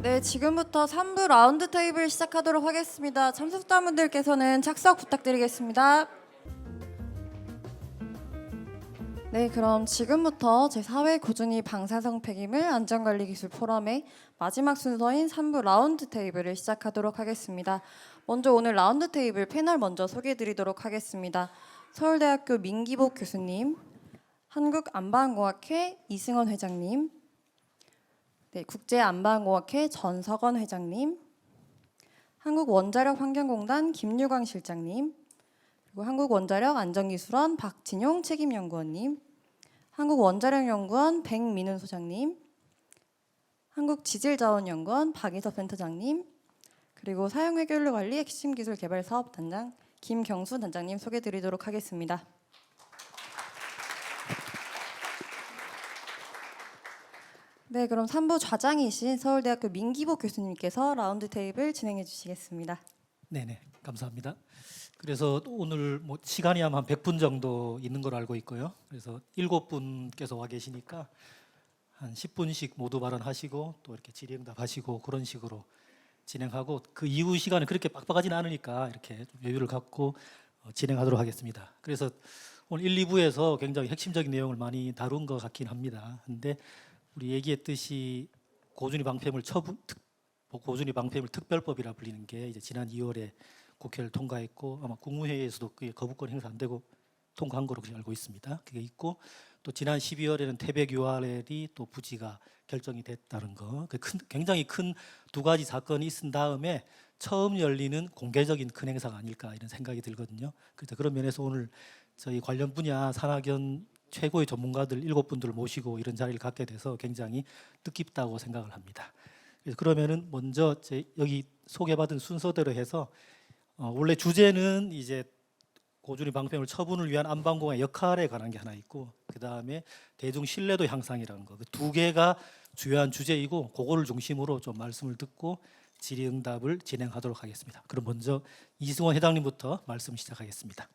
네, 지금부터 3부 라운드 테이블 시작하도록 하겠습니다. 참석자분들께서는 착석 부탁드리겠습니다. 네, 그럼 지금부터 제4회 고준위 방사성 폐기물 안전관리 기술 포럼의 마지막 순서인 3부 라운드 테이블을 시작하도록 하겠습니다. 먼저 오늘 라운드 테이블 패널 먼저 소개해드리도록 하겠습니다. 서울대학교 민기복 교수님, 한국안방공학회 이승원 회장님, 네, 국제안방공학회 전석원 회장님, 한국원자력환경공단 김유광 실장님, 그리고 한국원자력안전기술원 박진용 책임연구원님, 한국원자력연구원 백민훈 소장님, 한국지질자원연구원 박이섭 센터장님, 그리고 사용해결료관리 핵심기술개발사업단장 김경수 단장님 소개드리도록 하겠습니다. 네, 그럼 3부 좌장이신 서울대학교 민기복 교수님께서 라운드 테이블 진행해 주시겠습니다. 네네, 감사합니다. 그래서 오늘 뭐 시간이 아마 한 100분 정도 있는 걸로 알고 있고요. 그래서 7분께서 와 계시니까 한 10분씩 모두 발언하시고 또 이렇게 질의응답하시고 그런 식으로 진행하고, 그 이후 시간은 그렇게 빡빡하지는 않으니까 이렇게 좀 여유를 갖고 진행하도록 하겠습니다. 그래서 오늘 1, 2부에서 굉장히 핵심적인 내용을 많이 다룬 것 같긴 합니다. 근데 우리 얘기했듯이 고준위 방패물 특별법이라 불리는 게 이제 지난 2월에 국회를 통과했고, 아마 국무회의에서도 그게 거부권 행사 안 되고 통과한 거로 그렇게 알고 있습니다. 그게 있고, 또 지난 12월에는 태백 URL이 또 부지가 결정이 됐다는 거, 굉장히 큰 두 가지 사건이 있은 다음에 처음 열리는 공개적인 큰 행사가 아닐까 이런 생각이 들거든요. 그래서 그런 면에서 오늘 저희 관련 분야 산학연 최고의 전문가들 7분들을 모시고 이런 자리를 갖게 돼서 굉장히 뜻깊다고 생각을 합니다. 그래서 그러면은 먼저 여기 소개받은 순서대로 해서 원래 주제는 이제 고준위 방패물 처분을 위한 안방공의 역할에 관한 게 하나 있고, 그 다음에 대중 신뢰도 향상이라는 거, 그 두 개가 주요한 주제이고, 그거를 중심으로 좀 말씀을 듣고 질의응답을 진행하도록 하겠습니다. 그럼 먼저 이승원 회장님부터 말씀 시작하겠습니다.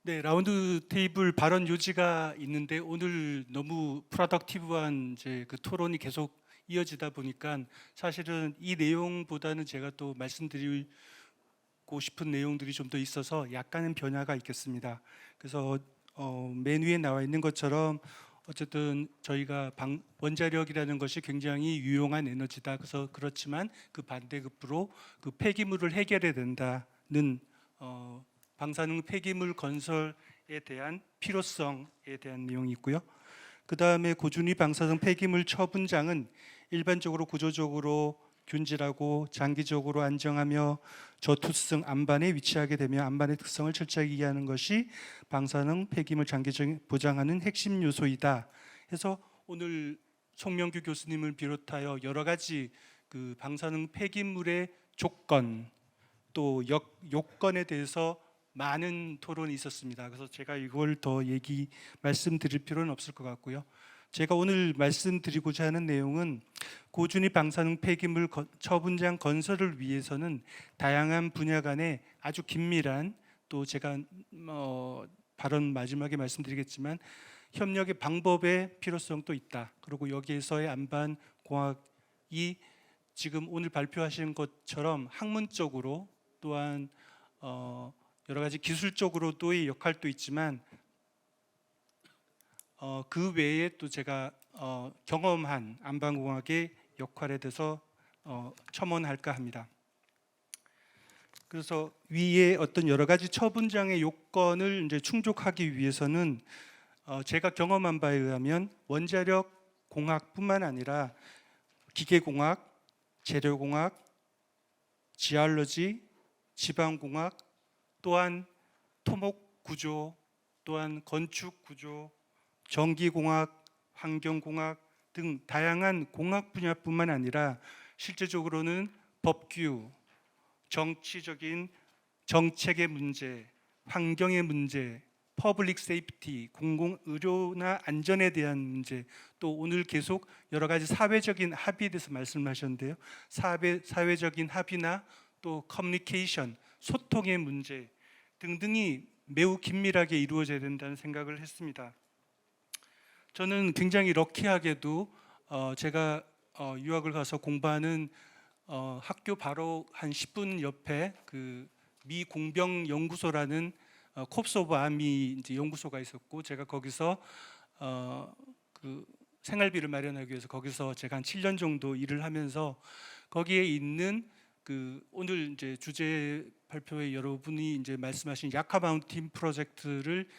네, 라운드 테이블 발언 요지가 있는데 오늘 너무 프로덕티브한 이제 그 토론이 계속 이어지다 보니까 사실은 이 내용보다는 제가 또 말씀드리고 싶은 내용들이 좀 더 있어서 약간은 변화가 있겠습니다. 그래서 맨 위에 나와 있는 것처럼 어쨌든 저희가 원자력이라는 것이 굉장히 유용한 에너지다. 그래서 그렇지만 그 반대급부로 그 폐기물을 해결해야 된다는 방사능 폐기물 건설에 대한 필요성에 대한 내용이 있고요. 그 다음에 고준위 방사능 폐기물 처분장은 일반적으로 구조적으로 균질하고 장기적으로 안정하며 저투성 안반에 위치하게 되며 안반의 특성을 철저하게 이해하는 것이 방사능 폐기물 장기적인 보장하는 핵심 요소이다. 해서 오늘 송명규 교수님을 비롯하여 여러 가지 그 방사능 폐기물의 조건 또 요건에 대해서 많은 토론이 있었습니다. 그래서 제가 이걸 더 말씀드릴 필요는 없을 것 같고요. 제가 오늘 말씀드리고자 하는 내용은 고준위 방사능 폐기물 처분장 건설을 위해서는 다양한 분야 간에 아주 긴밀한, 또 제가 발언 마지막에 말씀드리겠지만 협력의 방법의 필요성도 있다. 그리고 여기에서의 안반 공학이 지금 오늘 발표하신 것처럼 학문적으로 또한 여러 가지 기술적으로도의 역할도 있지만 그 외에 또 제가 경험한 안방공학의 역할에 대해서 첨언할까 합니다. 그래서 위에 어떤 여러 가지 처분장의 요건을 이제 충족하기 위해서는 제가 경험한 바에 의하면 원자력 공학뿐만 아니라 기계공학, 재료공학, 지알러지, 지방공학, 또한 토목구조, 또한 건축구조, 전기공학, 환경공학 등 다양한 공학 분야뿐만 아니라 실제적으로는 법규, 정치적인 정책의 문제, 환경의 문제, 퍼블릭 세이프티, 공공의료나 안전에 대한 문제, 또 오늘 계속 여러 가지 사회적인 합의에 대해서 말씀하셨는데요. 사회적인 합의나 또 커뮤니케이션, 소통의 문제 등등이 매우 긴밀하게 이루어져야 된다는 생각을 했습니다. 저는 굉장히 럭키하게도 제가 유학을 가서 공부하는 학교 바로 한 10분 옆에 그 미 공병 연구소라는 콥스 오브 아미 이제 연구소가 있었고, 제가 거기서 그 생활비를 마련하기 위해서 거기서 제가 한 7년 정도 일을 하면서 거기에 있는 그 오늘 이제 주제 발표회 여러분이 이제 말씀하신 야카 마운틴 프로젝트를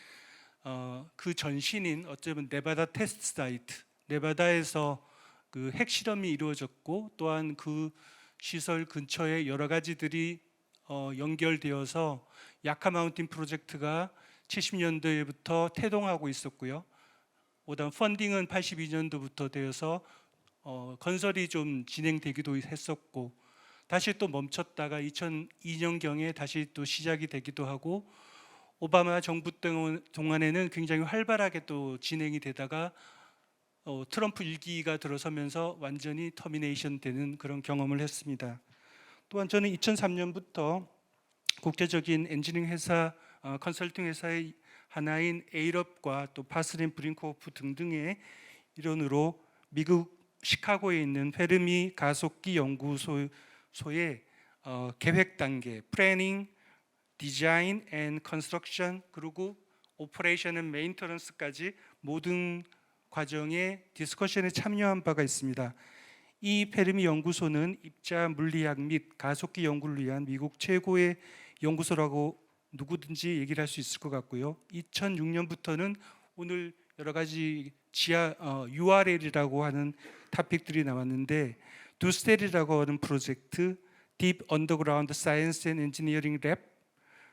그 전신인 어쩌면 네바다 테스트 사이트, 네바다에서 그 핵실험이 이루어졌고, 또한 그 시설 근처에 여러 가지들이 연결되어서 야카 마운틴 프로젝트가 70년대부터 태동하고 있었고요. 그다음 펀딩은 82년도부터 되어서 건설이 좀 진행되기도 했었고, 다시 또 멈췄다가 2002년경에 다시 또 시작이 되기도 하고, 오바마 정부 동안에는 굉장히 활발하게 또 진행이 되다가 트럼프 일기가 들어서면서 완전히 터미네이션 되는 그런 경험을 했습니다. 또한 저는 2003년부터 국제적인 엔지니어링 회사, 컨설팅 회사의 하나인 에이럽과 또 파스린 브링크호프 등등의 일원으로 미국 시카고에 있는 페르미 가속기 연구소의 계획 단계, 플래닝, 디자인 앤 컨스트럭션, 그리고 오퍼레이션 앤 메인터넌스까지 모든 과정에 디스커션에 참여한 바가 있습니다. 이 페르미 연구소는 입자 물리학 및 가속기 연구를 위한 미국 최고의 연구소라고 누구든지 얘기를 할 수 있을 것 같고요. 2006년부터는 오늘 여러 가지 URL이라고 하는 토픽들이 나왔는데, 두스텔이라고 하는 프로젝트, Deep Underground Science and Engineering Lab,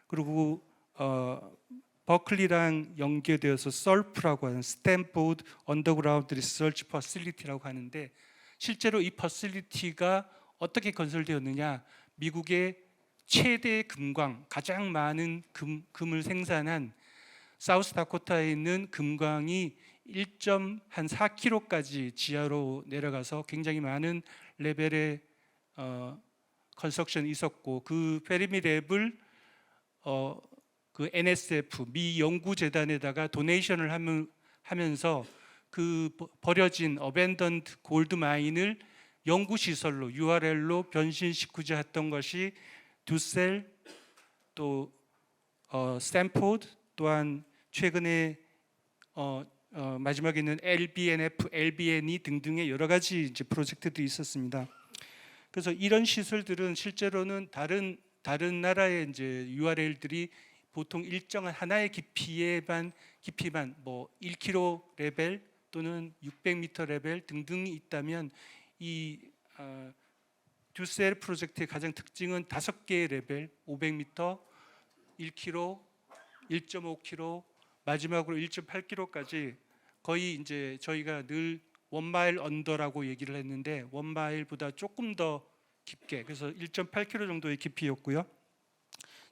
그리고 버클리랑 연계되어서 SURF라고 하는 스탠포드 언더그라운드 리서치 퍼실리티라고 하는데, 실제로 이 퍼실리티가 어떻게 건설되었느냐, 미국의 최대 금광, 가장 많은 금을 생산한 사우스다코타에 있는 금광이 1.4km까지 지하로 내려가서 굉장히 많은 레벨의 컨스트럭션이 있었고, 그 페르미 랩을 그 NSF 미 연구재단에다가 도네이션을 하면서 그 버려진 어벤던드 골드 마인을 연구시설로 URL로 변신시키자 했던 것이 두셀, 또 스탠포드, 또한 최근에 마지막에 있는 LBNF, LBNE 등등의 여러 가지 이제 프로젝트들이 있었습니다. 그래서 이런 시설들은 실제로는 다른 나라의 이제 URL들이 보통 일정한 하나의 깊이만 뭐 1km 레벨 또는 600m 레벨 등등이 있다면, 이 듀셀 프로젝트의 가장 특징은 5개의 레벨, 500m, 1km, 1.5km, 마지막으로 1.8km까지 거의 이제 저희가 늘 1마일 언더라고 얘기를 했는데 1마일보다 조금 더 깊게, 그래서 1.8km 정도의 깊이였고요.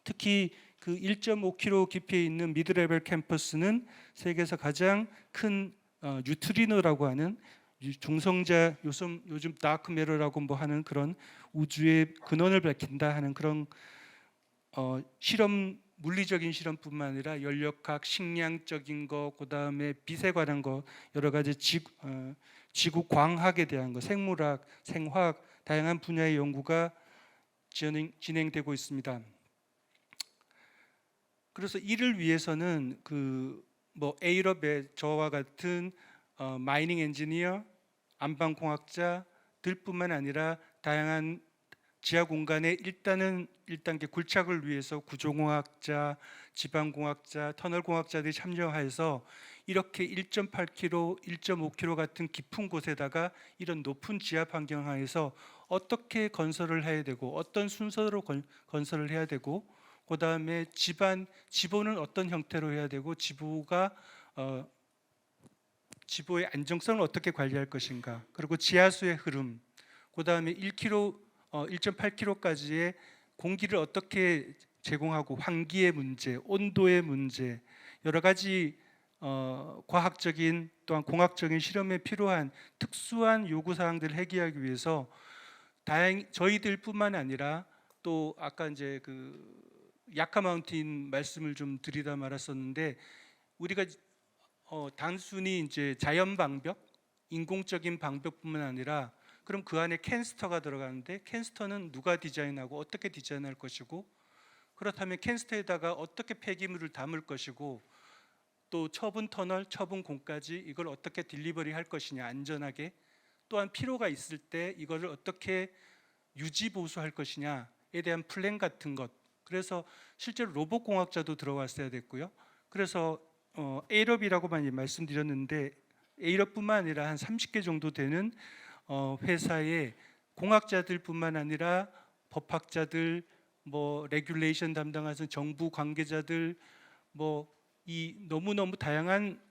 특히 그 1.5km 깊이에 있는 미드레벨 캠퍼스는 세계에서 가장 큰 뉴트리노라고 하는 중성자, 요즘 다크매터라고 뭐 하는 그런 우주의 근원을 밝힌다 하는 그런 실험, 물리적인 실험뿐만 아니라 연력학, 식량적인 거, 그다음에 빛에 관한 거, 여러 가지 지구 광학에 대한 거, 생물학, 생화학 다양한 분야의 연구가 진행되고 있습니다. 그래서 이를 위해서는 그 뭐 에이럽의 저와 같은 마이닝 엔지니어, 안방공학자들뿐만 아니라 다양한 지하 공간에 1단계 굴착을 위해서 구조공학자, 지방공학자, 터널공학자들이 참여해서 이렇게 1.8km, 1.5km 같은 깊은 곳에다가 이런 높은 지압 환경 하에서 어떻게 건설을 해야 되고, 어떤 순서로 건설을 해야 되고, 그 다음에 지보는 어떤 형태로 해야 되고, 지보의 안정성을 어떻게 관리할 것인가, 그리고 지하수의 흐름, 그 다음에 1.8km까지의 공기를 어떻게 제공하고, 환기의 문제, 온도의 문제, 여러 가지 과학적인 또한 공학적인 실험에 필요한 특수한 요구 사항들을 해결하기 위해서 저희들뿐만 아니라 또 아까 이제 그 야카 마운틴 말씀을 좀 드리다 말았었는데, 우리가 단순히 이제 자연 방벽, 인공적인 방벽뿐만 아니라 그럼 그 안에 캔스터가 들어가는데 캔스터는 누가 디자인하고 어떻게 디자인할 것이고 그렇다면 캔스터에다가 어떻게 폐기물을 담을 것이고 또 처분 터널, 처분 공까지 이걸 어떻게 딜리버리 할 것이냐 안전하게 또한 필요가 있을 때 이거를 어떻게 유지 보수할 것이냐에 대한 플랜 같은 것. 그래서 실제로 로봇 공학자도 들어왔어야 됐고요. 그래서 에이럽이라고만 말씀드렸는데 에이럽뿐만 아니라 한 30개 정도 되는 회사의 공학자들뿐만 아니라 법학자들, 뭐 레귤레이션 담당하는 정부 관계자들, 뭐 이 너무너무 다양한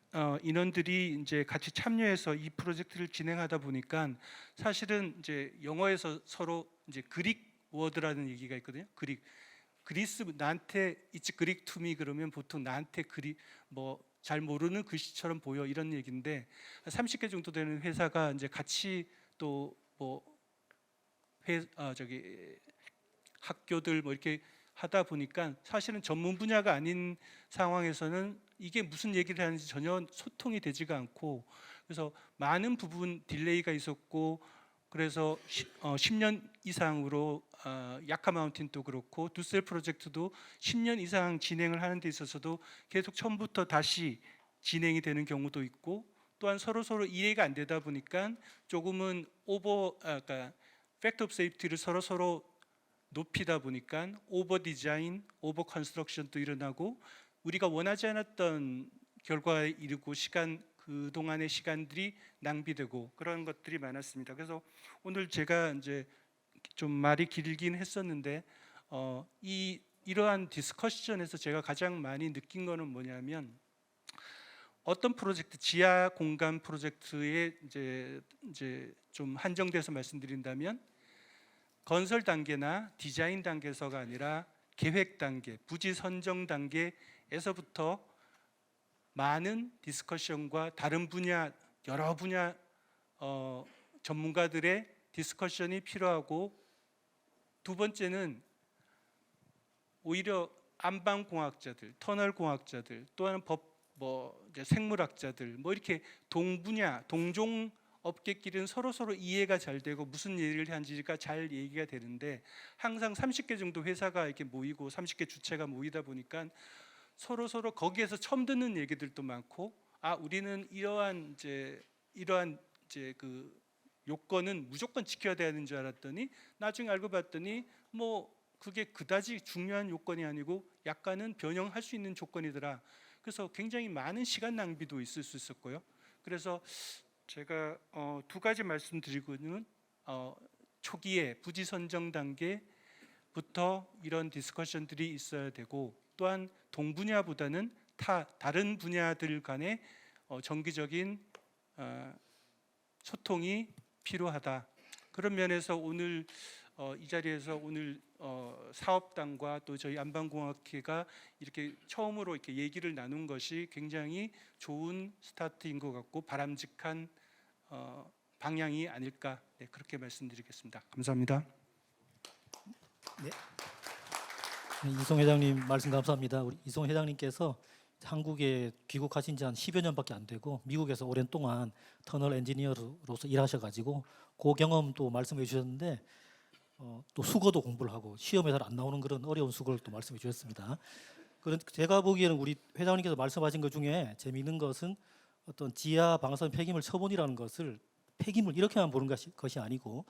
인원들이 이제 같이 참여해서 이 프로젝트를 진행하다 보니까 사실은 이제 영어에서 서로 이제 그릭 워드라는 얘기가 있거든요. 그리스 나한테 it's Greek to me 그러면 보통 나한테 뭐 잘 모르는 글씨처럼 보여 이런 얘기인데 30개 정도 되는 회사가 이제 같이 또 뭐 학교들 뭐 이렇게 하다 보니까 사실은 전문 분야가 아닌 상황에서는 이게 무슨 얘기를 하는지 전혀 소통이 되지가 않고 그래서 많은 부분 딜레이가 있었고 그래서 10년 이상으로 야카 마운틴도 그렇고 두셀 프로젝트도 10년 이상 진행을 하는 데 있어서도 계속 처음부터 다시 진행이 되는 경우도 있고 또한 서로 이해가 안 되다 보니까 조금은 그러니까 팩트 오브 세이프티를 서로 높이다 보니까 오버 디자인, 오버 컨스트럭션도 일어나고 우리가 원하지 않았던 결과에 이르고 그동안의 시간들이 낭비되고 그런 것들이 많았습니다. 그래서 오늘 제가 이제 좀 말이 길긴 했었는데 이러한 디스커션에서 제가 가장 많이 느낀 거는 뭐냐면 어떤 프로젝트 지하 공간 프로젝트에 이제 좀 한정돼서 말씀드린다면 건설 단계나 디자인 단계에서가 아니라 계획 단계, 부지 선정 단계에서부터 많은 디스커션과 다른 분야, 여러 분야 전문가들의 디스커션이 필요하고 두 번째는 오히려 안방공학자들, 터널공학자들, 또한 생물학자들, 뭐 이렇게 동분야, 동종 업계끼리는 서로 이해가 잘 되고 무슨 얘기를 하는지가 잘 얘기가 되는데 항상 30개 정도 회사가 이렇게 모이고 30개 주체가 모이다 보니까 서로 거기에서 처음 듣는 얘기들도 많고 우리는 이러한 그 요건은 무조건 지켜야 되는 줄 알았더니 나중에 알고 봤더니 뭐 그게 그다지 중요한 요건이 아니고 약간은 변형할 수 있는 조건이더라. 그래서 굉장히 많은 시간 낭비도 있을 수 있었고요. 그래서 제가 두 가지 말씀드리고는 초기에 부지 선정 단계부터 이런 디스커션들이 있어야 되고 또한 동분야보다는 다른 분야들 간의 정기적인 소통이 필요하다. 그런 면에서 오늘 이 자리에서 오늘 사업단과 또 저희 안방공학회가 이렇게 처음으로 이렇게 얘기를 나눈 것이 굉장히 좋은 스타트인 것 같고 바람직한 방향이 아닐까 그렇게 말씀드리겠습니다. 감사합니다. 네, 이송 회장님 말씀 감사합니다. 우리 이송 회장님께서 한국에 귀국하신 지 한 10여 년밖에 안 되고 미국에서 오랜 동안 터널 엔지니어로서 일하셔가지고 그 경험도 말씀해 주셨는데 또 수거도 공부를 하고 시험에 잘 안 나오는 그런 어려운 수거를 또 말씀해 주셨습니다. 그런 제가 보기에는 우리 회장님께서 말씀하신 것 중에 재미있는 것은 어떤 지하 방사선 폐기물 처분이라는 것을 폐기물 이렇게만 보는 것이 아니고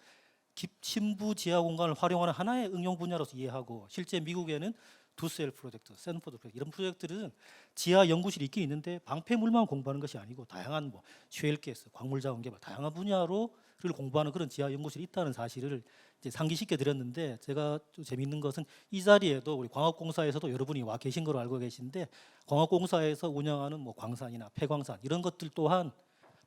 신부 지하 공간을 활용하는 하나의 응용 분야로서 이해하고 실제 미국에는 두셀 프로젝트, 샌포드 프로젝트 이런 프로젝트들은 지하 연구실이 있긴 있는데 방패물만 공부하는 것이 아니고 다양한 쉐일가스, 광물 자원 개발 다양한 분야를 공부하는 그런 지하 연구실이 있다는 사실을 이제 상기시켜 드렸는데 제가 좀 재미있는 것은 이 자리에도 우리 광학공사에서도 여러분이 와 계신 걸로 알고 계신데 광학공사에서 운영하는 광산이나 폐광산 이런 것들 또한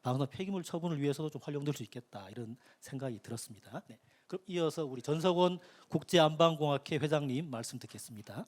방사선 폐기물 처분을 위해서도 좀 활용될 수 있겠다 이런 생각이 들었습니다. 네. 그럼 이어서 우리 전석원 국제안방공학회 회장님 말씀 듣겠습니다.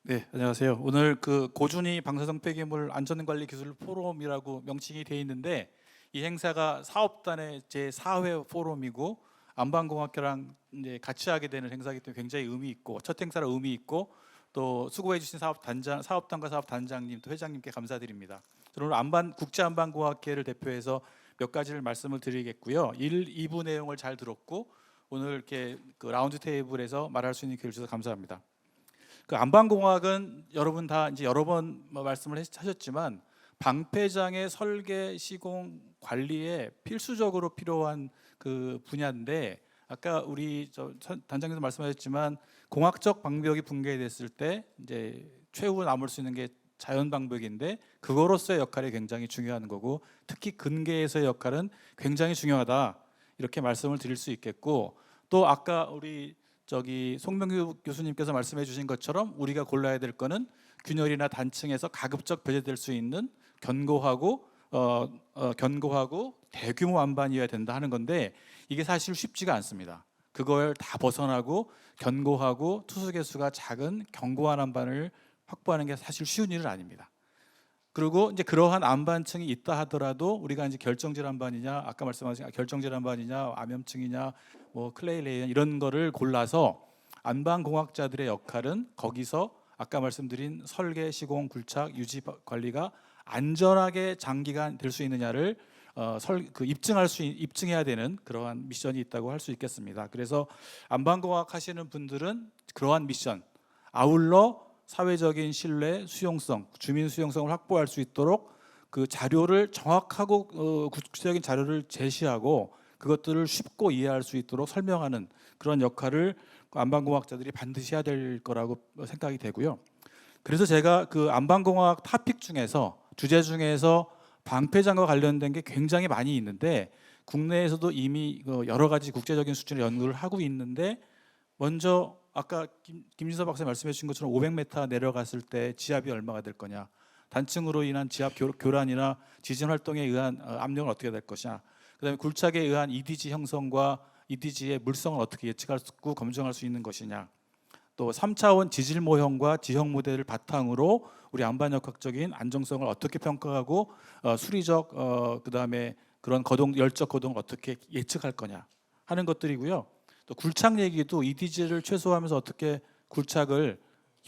네, 안녕하세요. 오늘 그 고준위 방사성 폐기물 안전관리 기술 포럼이라고 명칭이 되어 있는데 이 행사가 사업단의 제 4회 포럼이고 안방공학회랑 이제 같이 하게 되는 행사이기 때문에 굉장히 의미 있고 첫 행사라 의미 있고 또 수고해 주신 사업단과 사업단장님 또 회장님께 감사드립니다. 저는 오늘 국제안방공학회를 대표해서 몇 가지를 말씀을 드리겠고요. 2부 내용을 잘 들었고 오늘 이렇게 그 라운드 테이블에서 말할 수 있는 기회를 주셔서 감사합니다. 그 안방공학은 여러분 다 이제 여러 번 말씀을 하셨지만 방패장의 설계, 시공, 관리에 필수적으로 필요한 그 분야인데 아까 우리 단장님도 말씀하셨지만 공학적 방벽이 붕괴됐을 때 이제 최후 남을 수 있는 게 자연 방벽인데 그거로서의 역할이 굉장히 중요한 거고 특히 근계에서의 역할은 굉장히 중요하다 이렇게 말씀을 드릴 수 있겠고 또 아까 우리 송명규 교수님께서 말씀해 주신 것처럼 우리가 골라야 될 거는 균열이나 단층에서 가급적 배제될 수 있는 견고하고 대규모 안반이어야 된다 하는 건데 이게 사실 쉽지가 않습니다. 그걸 다 벗어나고 견고하고 투수 개수가 작은 견고한 안반을 확보하는 게 사실 쉬운 일은 아닙니다. 그리고 이제 그러한 안반층이 있다 하더라도 우리가 이제 결정질 안반이냐 아까 말씀하신 결정질 안반이냐 암염층이냐 뭐 클레이 레이냐 이런 거를 골라서 안반 공학자들의 역할은 거기서 아까 말씀드린 설계, 시공, 굴착, 유지 관리가 안전하게 장기간 될 수 있느냐를 입증해야 되는 그러한 미션이 있다고 할 수 있겠습니다. 그래서 안방공학 하시는 분들은 그러한 미션 아울러 사회적인 신뢰, 수용성, 주민 수용성을 확보할 수 있도록 그 자료를 정확하고 구체적인 자료를 제시하고 그것들을 쉽고 이해할 수 있도록 설명하는 그런 역할을 안방공학자들이 반드시 해야 될 거라고 생각이 되고요. 그래서 제가 그 안방공학 토픽 중에서 주제 중에서 방패장과 관련된 게 굉장히 많이 있는데 국내에서도 이미 여러 가지 국제적인 수준의 연구를 하고 있는데 먼저 아까 김진서 박사님 말씀해 주신 것처럼 500m 내려갔을 때 지압이 얼마가 될 거냐 단층으로 인한 지압 교란이나 지진 활동에 의한 압력은 어떻게 될 것이냐 그다음에 굴착에 의한 EDG 형성과 EDG의 물성을 어떻게 예측하고 검증할 수 있는 것이냐 또 3차원 지질 모형과 지형 모델을 바탕으로 우리 안반역학적인 안정성을 어떻게 평가하고 수리적 그다음에 그런 열적 거동을 어떻게 예측할 거냐 하는 것들이고요. 또 굴착 얘기도 EDG를 최소화하면서 어떻게 굴착을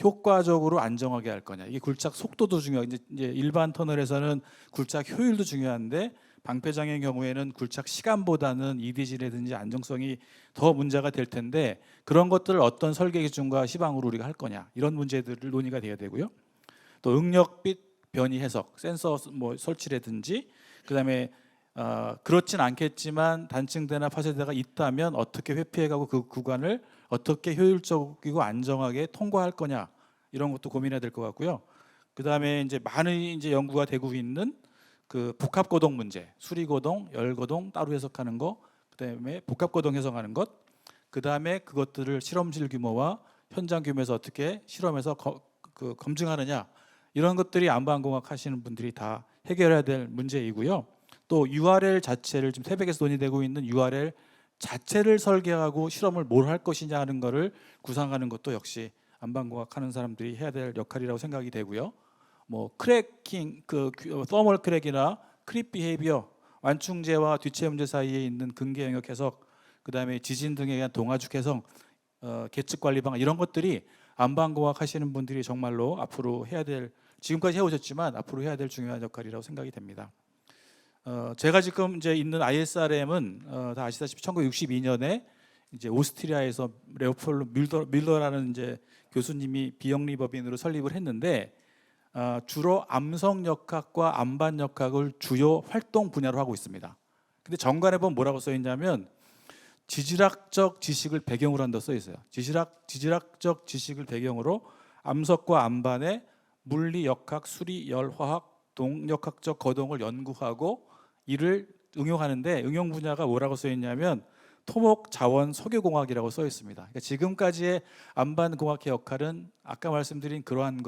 효과적으로 안정하게 할 거냐. 이게 굴착 속도도 중요하고 이제 일반 터널에서는 굴착 효율도 중요한데 방패장의 경우에는 굴착 시간보다는 EDG라든지 안정성이 더 문제가 될 텐데 그런 것들을 어떤 설계 기준과 시방으로 우리가 할 거냐 이런 문제들을 논의가 돼야 되고요. 또 응력빛 변이 해석, 센서 설치라든지 그다음에 그렇진 않겠지만 단층대나 파쇄대가 있다면 어떻게 회피해가고 그 구간을 어떻게 효율적이고 안정하게 통과할 거냐 이런 것도 고민해야 될 것 같고요. 그다음에 이제 많은 이제 연구가 되고 있는 그 복합거동 문제, 수리거동, 열거동 따로 해석하는 거, 그다음에 복합거동 해석하는 것, 그다음에 그것들을 실험실 규모와 현장 규모에서 어떻게 실험해서 검증하느냐 이런 것들이 안방공학 하시는 분들이 다 해결해야 될 문제이고요. 또 URL 자체를 지금 태백에서 논의되고 있는 URL 자체를 설계하고 실험을 뭘 할 것이냐 하는 거를 구상하는 것도 역시 안방공학 하는 사람들이 해야 될 역할이라고 생각이 되고요. 뭐 크래킹, 서멀 크랙이나 크립 비헤이비어, 완충제와 뒤체 문제 사이에 있는 근계 영역 해석, 그다음에 지진 등에 의한 동화죽 해석, 계측 관리 방안 이런 것들이 안방공학 하시는 분들이 정말로 앞으로 해야 될 지금까지 해오셨지만 앞으로 해야 될 중요한 역할이라고 생각이 됩니다. 제가 지금 이제 있는 ISRM은 다 아시다시피 1962년에 이제 오스트리아에서 레오폴드 밀러라는 이제 교수님이 비영리 법인으로 설립을 했는데 주로 암성역학과 안반역학을 주요 활동 분야로 하고 있습니다. 근데 정관에 보면 뭐라고 써 있냐면 지질학적 지식을 배경으로 한다 써 있어요. 지질학적 지식을 배경으로 암석과 안반의 물리, 역학, 수리, 열화학, 동력학적 거동을 연구하고 이를 응용하는데 응용 분야가 뭐라고 써 있냐면 토목, 자원, 석유공학이라고 써 있습니다. 그러니까 지금까지의 안반공학의 역할은 아까 말씀드린 그러한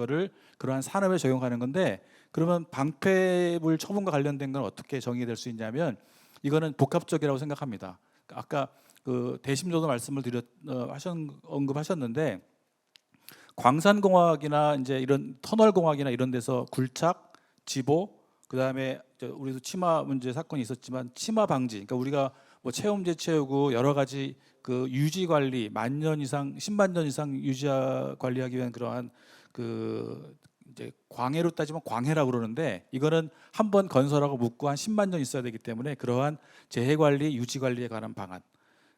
산업에 적용하는 건데 그러면 방패물 처분과 관련된 건 어떻게 정의될 수 있냐면 이거는 복합적이라고 생각합니다. 아까 그 대심조도 말씀을 언급하셨는데 광산공학이나 이제 이런 터널공학이나 이런 데서 굴착, 지보, 그다음에 우리도 치마 문제 사건이 있었지만 치마 방지, 그러니까 우리가 뭐 체험제 채우고 여러 가지 그 유지 관리 10만 년 이상 10만 년 이상 유지 관리하기 위한 그러한 그 이제 광해로 따지면 광해라고 그러는데 이거는 한 번 건설하고 묵고 한 10만 년 있어야 되기 때문에 그러한 재해 관리, 유지 관리에 관한 방안.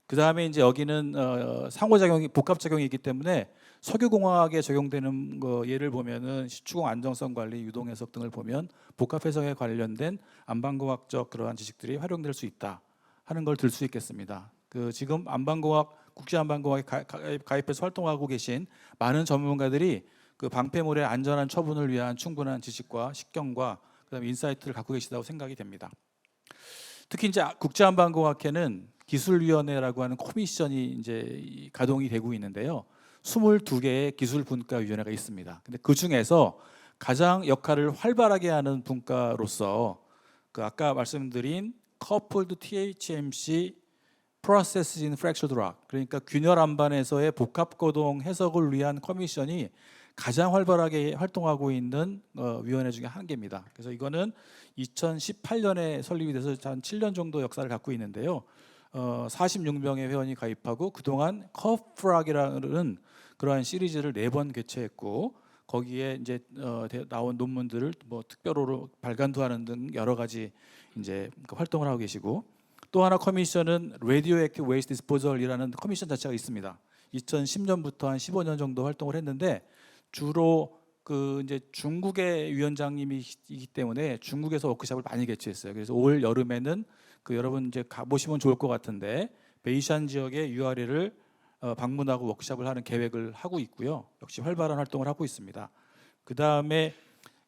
그 다음에 이제 여기는 상호작용이 복합작용이 있기 때문에 석유공학에 적용되는 거 예를 보면은 시추공 안정성 관리, 유동 해석 등을 보면 복합 해석에 관련된 안방공학적 그러한 지식들이 활용될 수 있다 하는 걸 들 수 있겠습니다. 그 지금 안방공학 국제안방공학에 가입해서 활동하고 계신 많은 전문가들이 그 방패물의 안전한 처분을 위한 충분한 지식과 식견과 그다음에 인사이트를 갖고 계시다고 생각이 됩니다. 특히 이제 국제안방공학회는 기술위원회라고 하는 코미션이 이제 가동이 되고 있는데요. 22개의 기술분과위원회가 있습니다. 근데 그 중에서 가장 역할을 활발하게 하는 분과로서 그 아까 말씀드린 Coupled THMC Processes in Fractured Rock, 그러니까 균열 안반에서의 복합거동 해석을 위한 커미션이 가장 활발하게 활동하고 있는 위원회 중에 한 개입니다. 그래서 이거는 2018년에 설립이 돼서 한 7년 정도 역사를 갖고 있는데요. 46명의 회원이 가입하고 그동안 커프락이라는 그러한 시리즈를 4번 개최했고 거기에 이제 나온 논문들을 뭐 특별호로 발간도 하는 등 여러 가지 이제 활동을 하고 계시고 또 하나 커미션은 Radioactive Waste Disposal이라는 커미션 자체가 있습니다. 2010년부터 한 15년 정도 활동을 했는데 주로 그 이제 중국의 위원장님이기 때문에 중국에서 워크숍을 많이 개최했어요. 그래서 올 여름에는 그 여러분 이제 가보시면 좋을 것 같은데 베이샨 지역의 URL을 방문하고 워크숍을 하는 계획을 하고 있고요. 역시 활발한 활동을 하고 있습니다. 그 다음에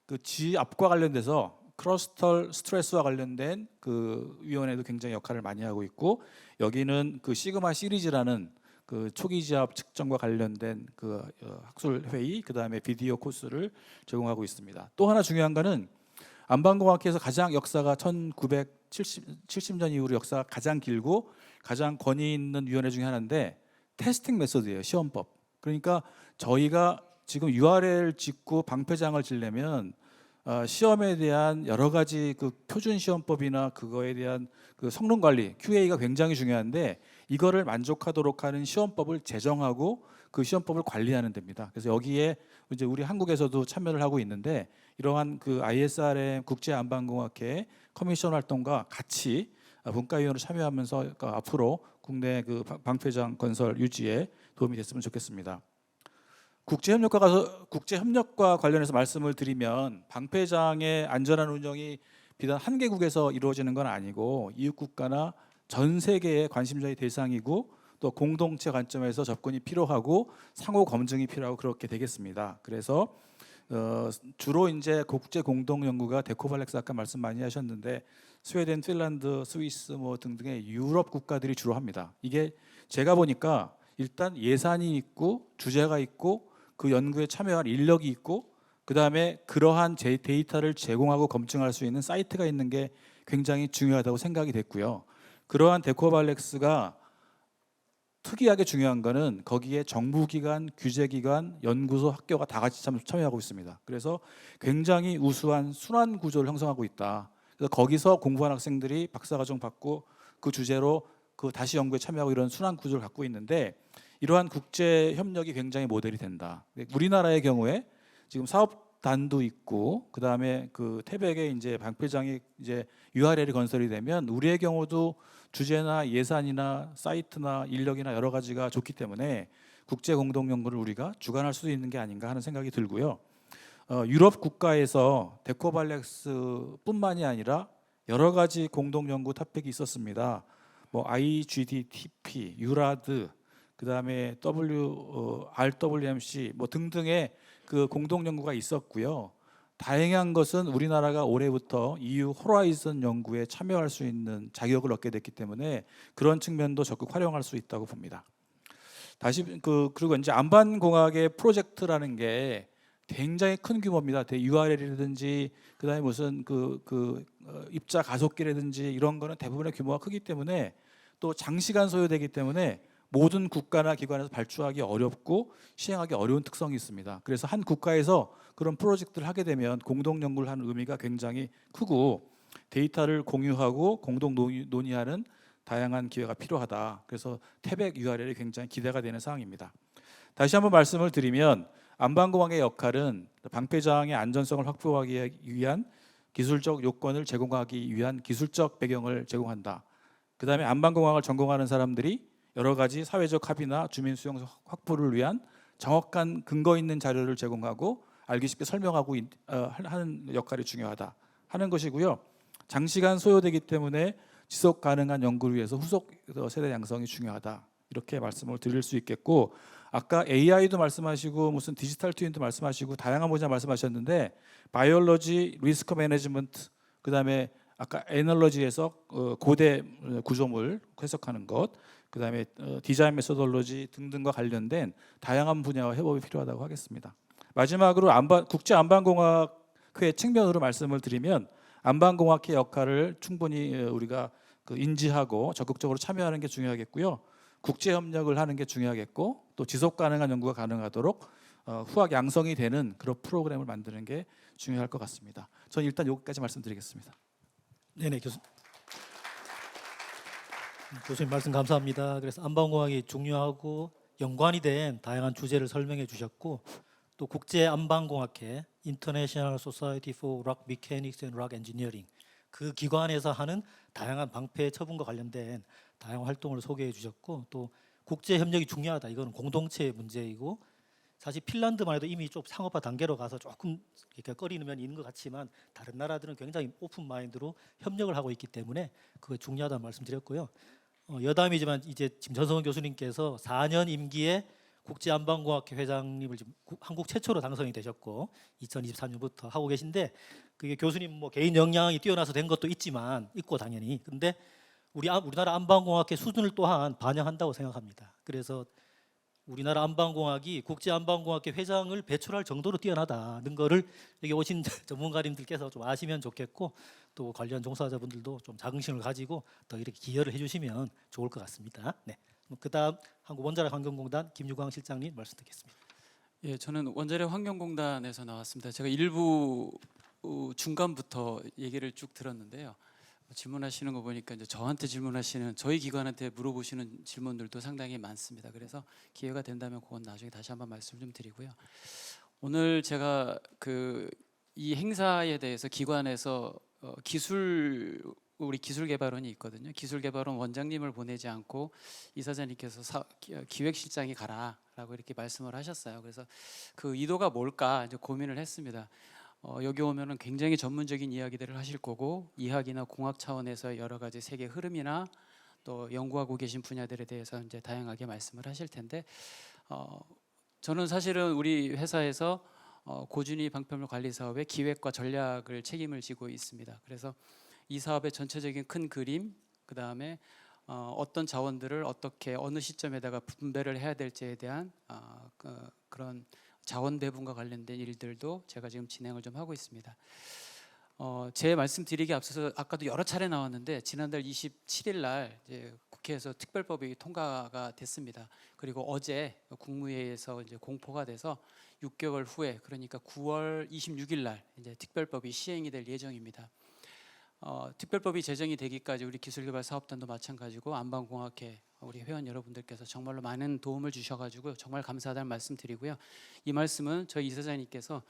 그 지압과 관련돼서 크러스털 스트레스와 관련된 그 위원회도 굉장히 역할을 많이 하고 있고 여기는 그 시그마 시리즈라는 그 초기 지압 측정과 관련된 그 학술 회의 그 다음에 비디오 코스를 제공하고 있습니다. 또 하나 중요한 거는 안방공학회에서 가장 역사가 1970년 이후로 역사가 가장 길고 가장 권위 있는 위원회 중에 하나인데 테스팅 메소드예요. 시험법. 그러니까 저희가 지금 URL 짓고 방패장을 지려면 시험에 대한 여러 가지 그 표준 시험법이나 그거에 대한 그 성능 관리 QA가 굉장히 중요한데 이거를 만족하도록 하는 시험법을 제정하고 그 시험법을 관리하는 데입니다. 그래서 여기에 이제 우리 한국에서도 참여를 하고 있는데 이러한 그 ISRM 국제안방공학회 커미션 활동과 같이 분과위원으로 참여하면서 앞으로 국내 그 방패장 건설 유지에 도움이 됐으면 좋겠습니다. 국제협력과 관련해서 말씀을 드리면 방패장의 안전한 운영이 비단 한 개국에서 이루어지는 건 아니고 이웃 국가나 전 세계의 관심사의 대상이고 또 공동체 관점에서 접근이 필요하고 상호 검증이 필요하고 그렇게 되겠습니다. 그래서 주로 이제 국제 공동 연구가 데코발렉스 아까 말씀 많이 하셨는데 스웨덴, 핀란드, 스위스 뭐 등등의 유럽 국가들이 주로 합니다. 이게 제가 보니까 일단 예산이 있고 주제가 있고 그 연구에 참여할 인력이 있고 그 다음에 그러한 데이터를 제공하고 검증할 수 있는 사이트가 있는 게 굉장히 중요하다고 생각이 됐고요. 그러한 데코발렉스가 특이하게 중요한 거는 거기에 정부기관, 규제기관, 연구소, 학교가 다 같이 참여하고 있습니다. 그래서 굉장히 우수한 순환 구조를 형성하고 있다. 그래서 거기서 공부한 학생들이 박사과정 받고 그 주제로 그 다시 연구에 참여하고 이런 순환 구조를 갖고 있는데 이러한 국제 협력이 굉장히 모델이 된다. 우리나라의 경우에 지금 사업단도 있고 그 다음에 그 태백에 이제 방패장이 이제 URL이 건설이 되면 우리의 경우도 주제나 예산이나 사이트나 인력이나 여러 가지가 좋기 때문에 국제 공동 연구를 우리가 주관할 수 있는 게 아닌가 하는 생각이 들고요. 유럽 국가에서 데코발렉스뿐만이 아니라 여러 가지 공동 연구 토픽이 있었습니다. 뭐 IGDTP, 유라드, 그다음에 RWMC 뭐 등등의 그 공동 연구가 있었고요. 다행한 것은 우리나라가 올해부터 EU 호라이즌 연구에 참여할 수 있는 자격을 얻게 됐기 때문에 그런 측면도 적극 활용할 수 있다고 봅니다. 다시 그리고 이제 안반공학의 프로젝트라는 게 굉장히 큰 규모입니다. URL이라든지 그다음에 무슨 입자 가속기라든지 이런 거는 대부분의 규모가 크기 때문에 또 장시간 소요되기 때문에 모든 국가나 기관에서 발주하기 어렵고 시행하기 어려운 특성이 있습니다. 그래서 한 국가에서 그런 프로젝트를 하게 되면 공동 연구를 하는 의미가 굉장히 크고 데이터를 공유하고 공동 논의하는 다양한 기회가 필요하다. 그래서 태백 URL이 굉장히 기대가 되는 사항입니다. 다시 한번 말씀을 드리면 안방공학의 역할은 방패장의 안전성을 확보하기 위한 기술적 요건을 제공하기 위한 기술적 배경을 제공한다. 그다음에 안방공학을 전공하는 사람들이 여러 가지 사회적 합의나 주민 수용 확보를 위한 정확한 근거 있는 자료를 제공하고 알기 쉽게 설명하고 하는 역할이 중요하다 하는 것이고요. 장시간 소요되기 때문에 지속 가능한 연구를 위해서 후속 세대 양성이 중요하다. 이렇게 말씀을 드릴 수 있겠고, 아까 AI도 말씀하시고 무슨 디지털 트윈도 말씀하시고 다양한 분야 말씀하셨는데, 바이올로지, 리스크 매니지먼트, 그다음에 아까 에너지에서 고대 구조물 해석하는 것, 그다음에 디자인 메소돌로지 등등과 관련된 다양한 분야와 협업이 필요하다고 하겠습니다. 마지막으로 국제 안방공학회 측면으로 말씀을 드리면, 안방공학회 역할을 충분히 우리가 인지하고 적극적으로 참여하는 게 중요하겠고요. 국제 협력을 하는 게 중요하겠고, 또 지속 가능한 연구가 가능하도록 후학 양성이 되는 그런 프로그램을 만드는 게 중요할 것 같습니다. 저는 일단 여기까지 말씀드리겠습니다. 네네, 교수님 말씀 감사합니다. 그래서 안방공학이 중요하고 연관이 된 다양한 주제를 설명해 주셨고, 또 국제 안방공학회 International Society for Rock Mechanics and Rock Engineering, 그 기관에서 하는 다양한 방패 처분과 관련된 다양한 활동을 소개해 주셨고, 또 국제 협력이 중요하다. 이거는 공동체의 문제이고, 사실 핀란드만 해도 이미 좀 상업화 단계로 가서 조금 이렇게 꺼리는 면이 있는 것 같지만, 다른 나라들은 굉장히 오픈 마인드로 협력을 하고 있기 때문에 그게 중요하다는 말씀드렸고요. 여담이지만 이제 지금 전성훈 교수님께서 4년 임기에 국제안방공학회 회장님을 지금 한국 최초로 당선이 되셨고 2023년부터 하고 계신데, 그게 교수님 뭐 개인 역량이 뛰어나서 된 것도 있고 당연히, 근데 우리나라 안방공학회 수준을 또한 반영한다고 생각합니다. 그래서 우리나라 안방공학이 국제안방공학회 회장을 배출할 정도로 뛰어나다는 거를 여기 오신 전문가님들께서 좀 아시면 좋겠고, 또 관련 종사자분들도 좀 자긍심을 가지고 더 이렇게 기여를 해주시면 좋을 것 같습니다. 네. 그다음 한국원자력 환경공단 김유광 실장님 말씀 듣겠습니다. 예, 저는 원자력 환경공단에서 나왔습니다. 제가 일부 중간부터 얘기를 쭉 들었는데요. 질문하시는 거 보니까 이제 저한테 질문하시는, 저희 기관한테 물어보시는 질문들도 상당히 많습니다. 그래서 기회가 된다면 그건 나중에 다시 한번 말씀 좀 드리고요. 오늘 제가 이 행사에 대해서 기관에서 우리 기술개발원이 있거든요. 기술개발원 원장님을 보내지 않고 이사장님께서 기획실장이 가라라고 이렇게 말씀을 하셨어요. 그래서 그 의도가 뭘까 이제 고민을 했습니다. 여기 오면은 굉장히 전문적인 이야기들을 하실 거고, 이학이나 공학 차원에서 여러 가지 세계 흐름이나 또 연구하고 계신 분야들에 대해서 이제 다양하게 말씀을 하실 텐데, 저는 사실은 우리 회사에서 고준위 방패물 관리 사업의 기획과 전략을 책임을 지고 있습니다. 그래서 이 사업의 전체적인 큰 그림, 그 다음에 어떤 자원들을 어떻게 어느 시점에다가 분배를 해야 될지에 대한 그런 자원 배분과 관련된 일들도 제가 지금 진행을 좀 하고 있습니다. 제 말씀드리기 앞서서 아까도 여러 차례 나왔는데, 지난달 27일 날 이제 국회에서 특별법이 통과가 됐습니다. 그리고 어제 국무회의에서 이제 공포가 돼서 6개월 후에, 그러니까 9월 26일 날 이제 특별법이 시행이 될 예정입니다. 특별법이 제정이 되기까지 우리 기술개발 사업단도 마찬가지고 안방공학회 우리 회원 여러분들께서 정말로 많은 도움을 주셔가지고 정말 감사하다는 말씀 드리고요. 이 말씀은 저희 이사장님께서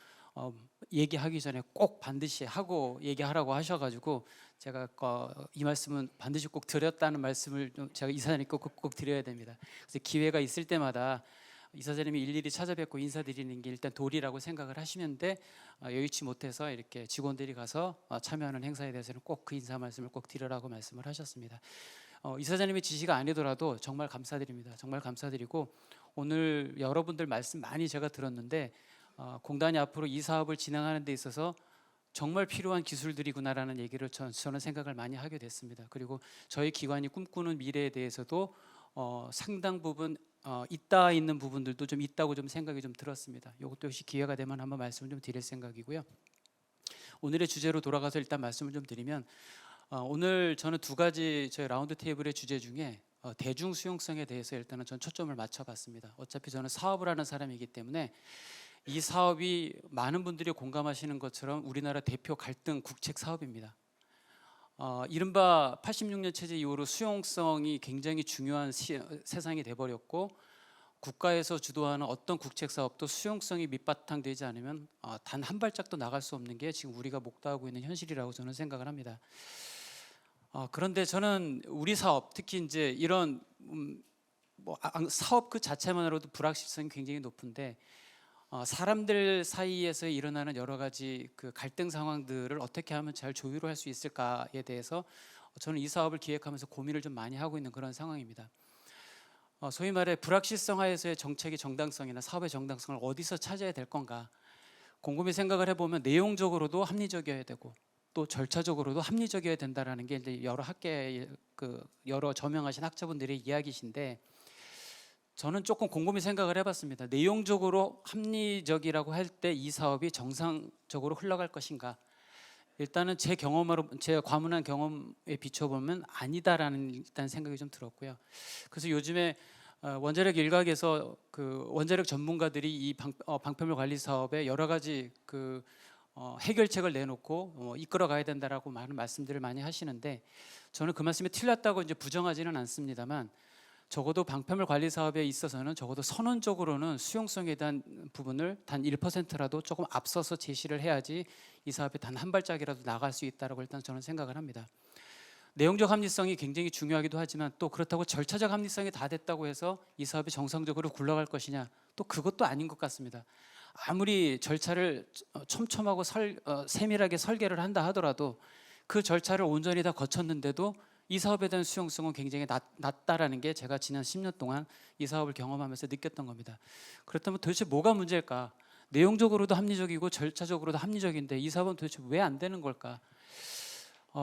얘기하기 전에 꼭 반드시 하고 얘기하라고 하셔가지고 제가 이 말씀은 반드시 꼭 드렸다는 말씀을 제가 이사장님께 꼭 드려야 됩니다. 그래서 기회가 있을 때마다 이사장님이 일일이 찾아뵙고 인사드리는 게 일단 도리라고 생각을 하시는데, 여의치 못해서 이렇게 직원들이 가서 참여하는 행사에 대해서는 꼭 그 인사 말씀을 꼭 드리라고 말씀을 하셨습니다. 이사장님의 지시가 아니더라도 정말 감사드립니다. 정말 감사드리고, 오늘 여러분들 말씀 많이 제가 들었는데, 공단이 앞으로 이 사업을 진행하는 데 있어서 정말 필요한 기술들이구나라는 얘기를 저는 생각을 많이 하게 됐습니다. 그리고 저희 기관이 꿈꾸는 미래에 대해서도 상당 부분 있는 부분들도 좀 있다고 좀 생각이 좀 들었습니다. 이것도 역시 기회가 되면 한번 말씀을 좀 드릴 생각이고요. 오늘의 주제로 돌아가서 일단 말씀을 좀 드리면, 오늘 저는 두 가지 저희 라운드 테이블의 주제 중에 대중 수용성에 대해서 일단은 전 초점을 맞춰봤습니다. 어차피 저는 사업을 하는 사람이기 때문에 이 사업이 많은 분들이 공감하시는 것처럼 우리나라 대표 갈등 국책 사업입니다. 이른바 86년 체제 이후로 수용성이 굉장히 중요한 세상이 돼버렸고, 국가에서 주도하는 어떤 국책 사업도 수용성이 밑바탕되지 않으면 단 한 발짝도 나갈 수 없는 게 지금 우리가 목도하고 있는 현실이라고 저는 생각을 합니다. 그런데 저는 우리 사업, 특히 이제 이런 사업 그 자체만으로도 불확실성이 굉장히 높은데 사람들 사이에서 일어나는 여러 가지 그 갈등 상황들을 어떻게 하면 잘 조율을 할 수 있을까에 대해서 저는 이 사업을 기획하면서 고민을 좀 많이 하고 있는 그런 상황입니다. 소위 말해 불확실성 하에서의 정책의 정당성이나 사업의 정당성을 어디서 찾아야 될 건가 곰곰이 생각을 해보면 내용적으로도 합리적이어야 되고 또 절차적으로도 합리적이어야 된다라는 게 이제 여러 학계의 여러 저명하신 학자분들의 이야기신데 저는 조금 곰곰이 생각을 해봤습니다. 내용적으로 합리적이라고 할 때 이 사업이 정상적으로 흘러갈 것인가? 일단은 제 과문한 경험에 비춰보면 아니다라는 일단 생각이 좀 들었고요. 그래서 요즘에 원자력 일각에서 그 원자력 전문가들이 이 방편물 관리 사업에 여러 가지 그 해결책을 내놓고 이끌어 가야 된다라고 많은 말씀들을 많이 하시는데 저는 그 말씀이 틀렸다고 이제 부정하지는 않습니다만 적어도 방편물 관리 사업에 있어서는 적어도 선언적으로는 수용성에 대한 부분을 단 1%라도 조금 앞서서 제시를 해야지 이 사업에 단 한 발짝이라도 나갈 수 있다라고 일단 저는 생각을 합니다. 내용적 합리성이 굉장히 중요하기도 하지만 또 그렇다고 절차적 합리성이 다 됐다고 해서 이 사업이 정상적으로 굴러갈 것이냐 또 그것도 아닌 것 같습니다. 아무리 절차를 촘촘하고 세밀하게 설계를 한다 하더라도 그 절차를 온전히 다 거쳤는데도 이 사업에 대한 수용성은 굉장히 낮다라는 게 제가 지난 10년 동안 이 사업을 경험하면서 느꼈던 겁니다. 그렇다면 도대체 뭐가 문제일까? 내용적으로도 합리적이고 절차적으로도 합리적인데 이 사업은 도대체 왜 안 되는 걸까?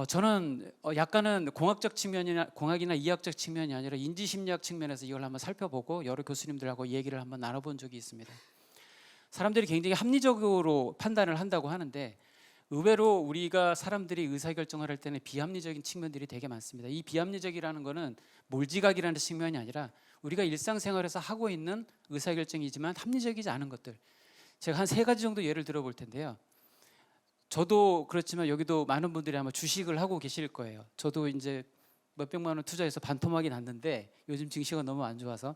저는 약간은 공학이나 이학적 측면이 아니라 인지심리학 측면에서 이걸 한번 살펴보고 여러 교수님들하고 얘기를 한번 나눠본 적이 있습니다. 사람들이 굉장히 합리적으로 판단을 한다고 하는데 의외로 우리가 사람들이 의사결정을 할 때는 비합리적인 측면들이 되게 많습니다. 이 비합리적이라는 거는 몰지각이라는 측면이 아니라 우리가 일상생활에서 하고 있는 의사결정이지만 합리적이지 않은 것들. 제가 한 3가지 정도 예를 들어볼 텐데요. 저도 그렇지만 여기도 많은 분들이 아마 주식을 하고 계실 거예요. 저도 이제 몇백만 원 투자해서 반토막이 났는데 요즘 증시가 너무 안 좋아서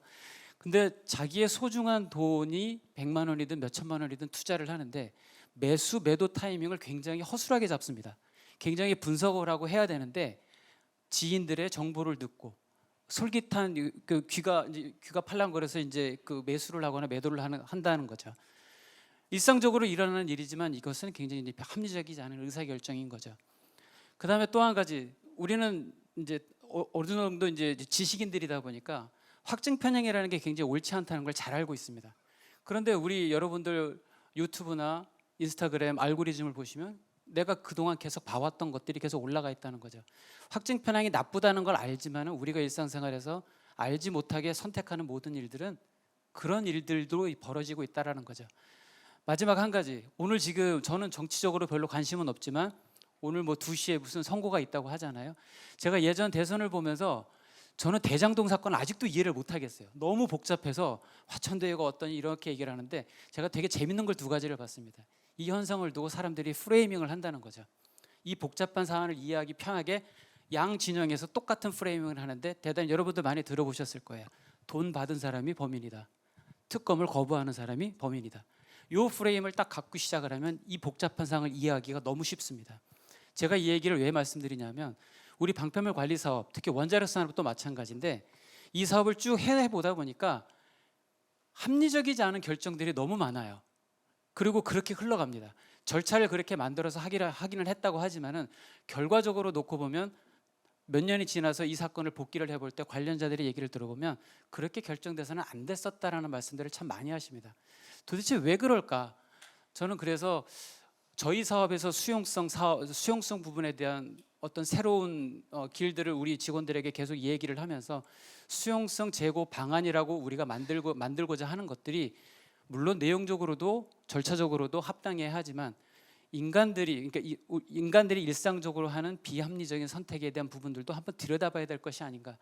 근데 자기의 소중한 돈이 100만 원이든 몇천만 원이든 투자를 하는데 매도 타이밍을 굉장히 허술하게 잡습니다. 굉장히 분석을 하고 해야 되는데 지인들의 정보를 듣고 솔깃한 그 귀가 팔랑거려서 이제 그 매수를 하거나 매도를 한다는 거죠. 일상적으로 일어나는 일이지만 이것은 굉장히 합리적이지 않은 의사결정인 거죠. 그 다음에 또 한 가지 우리는 이제 어느 정도 이제 지식인들이다 보니까 확증 편향이라는 게 굉장히 옳지 않다는 걸 잘 알고 있습니다. 그런데 우리 여러분들 유튜브나 인스타그램 알고리즘을 보시면 내가 그동안 계속 봐왔던 것들이 계속 올라가 있다는 거죠. 확증 편향이 나쁘다는 걸 알지만 우리가 일상생활에서 알지 못하게 선택하는 모든 일들은 그런 일들도 벌어지고 있다는 거죠. 마지막 한 가지. 오늘 지금 저는 정치적으로 별로 관심은 없지만 오늘 뭐 2시에 무슨 선고가 있다고 하잖아요. 제가 예전 대선을 보면서 저는 대장동 사건 아직도 이해를 못 하겠어요. 너무 복잡해서 화천대유가 어떠니 이렇게 얘기를 하는데 제가 되게 재밌는 걸 2가지를 봤습니다. 이 현상을 두고 사람들이 프레이밍을 한다는 거죠. 이 복잡한 사안을 이해하기 편하게 양 진영에서 똑같은 프레이밍을 하는데 대단히 여러분들 많이 들어보셨을 거예요. 돈 받은 사람이 범인이다. 특검을 거부하는 사람이 범인이다. 이 프레임을 딱 갖고 시작을 하면 이 복잡한 상황을 이해하기가 너무 쉽습니다. 제가 이 얘기를 왜 말씀드리냐면 우리 방편물 관리 사업, 특히 원자력 산업도 마찬가지인데 이 사업을 쭉 해보다 보니까 합리적이지 않은 결정들이 너무 많아요. 그리고 그렇게 흘러갑니다. 절차를 그렇게 만들어서 하기는 했다고 하지만은 결과적으로 놓고 보면 몇 년이 지나서 이 사건을 복기를 해볼 때 관련자들의 얘기를 들어보면 그렇게 결정돼서는 안 됐었다라는 말씀들을 참 많이 하십니다. 도대체 왜 그럴까? 저는 그래서 저희 사업에서 수용성 부분에 대한 어떤 새로운 길들을 우리 직원들에게 계속 얘기를 하면서 수용성 제고 방안이라고 우리가 만들고자 하는 것들이 물론 내용적으로도 절차적으로도 합당해야 하지만 인간들이 일상적으로 하는 비합리적인 선택에 대한 부분들도 한번 들여다봐야 될 것이 아닌가.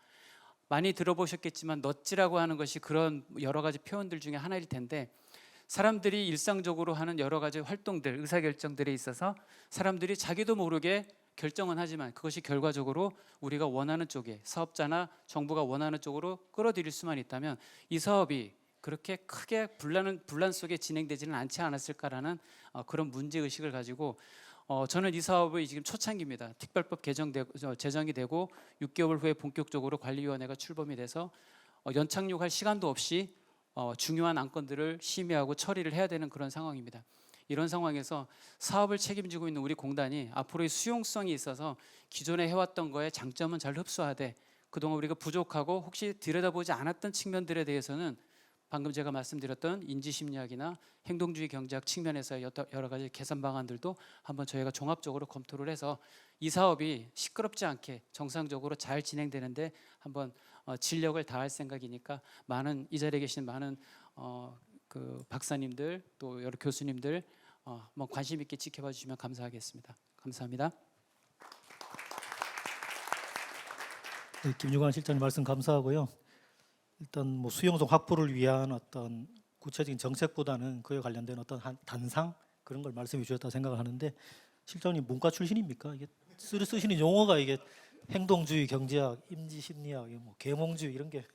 많이 들어보셨겠지만 넛지라고 하는 것이 그런 여러 가지 표현들 중에 하나일 텐데 사람들이 일상적으로 하는 여러 가지 활동들, 의사결정들에 있어서 사람들이 자기도 모르게 결정은 하지만 그것이 결과적으로 우리가 원하는 쪽에 사업자나 정부가 원하는 쪽으로 끌어들일 수만 있다면 이 사업이 그렇게 크게 분란 속에 진행되지는 않지 않았을까라는 그런 문제 의식을 가지고 저는 이 사업의 지금 초창기입니다. 특별법 제정이 되고 6개월 후에 본격적으로 관리위원회가 출범이 돼서 연착륙할 시간도 없이 중요한 안건들을 심의하고 처리를 해야 되는 그런 상황입니다. 이런 상황에서 사업을 책임지고 있는 우리 공단이 앞으로의 수용성이 있어서 기존에 해왔던 거에 장점은 잘 흡수하되 그동안 우리가 부족하고 혹시 들여다보지 않았던 측면들에 대해서는 방금 제가 말씀드렸던 인지심리학이나 행동주의 경제학 측면에서의 여러 가지 개선 방안들도 한번 저희가 종합적으로 검토를 해서 이 사업이 시끄럽지 않게 정상적으로 잘 진행되는데 한번 진력을 다할 생각이니까 이 자리에 계신 많은 그 박사님들 또 여러 교수님들 한번 관심 있게 지켜봐 주시면 감사하겠습니다. 감사합니다. 네, 김유관 실장님 말씀 감사하고요. 일단 뭐 수용성 확보를 위한 어떤 구체적인 정책보다는 그에 관련된 어떤 단상 그런 걸 말씀해 주셨다 생각을 하는데 실장님 문과 출신입니까? 이게 쓰시는 용어가 이게 행동주의 경제학, 임지심리학, 뭐 계몽주의 이런 게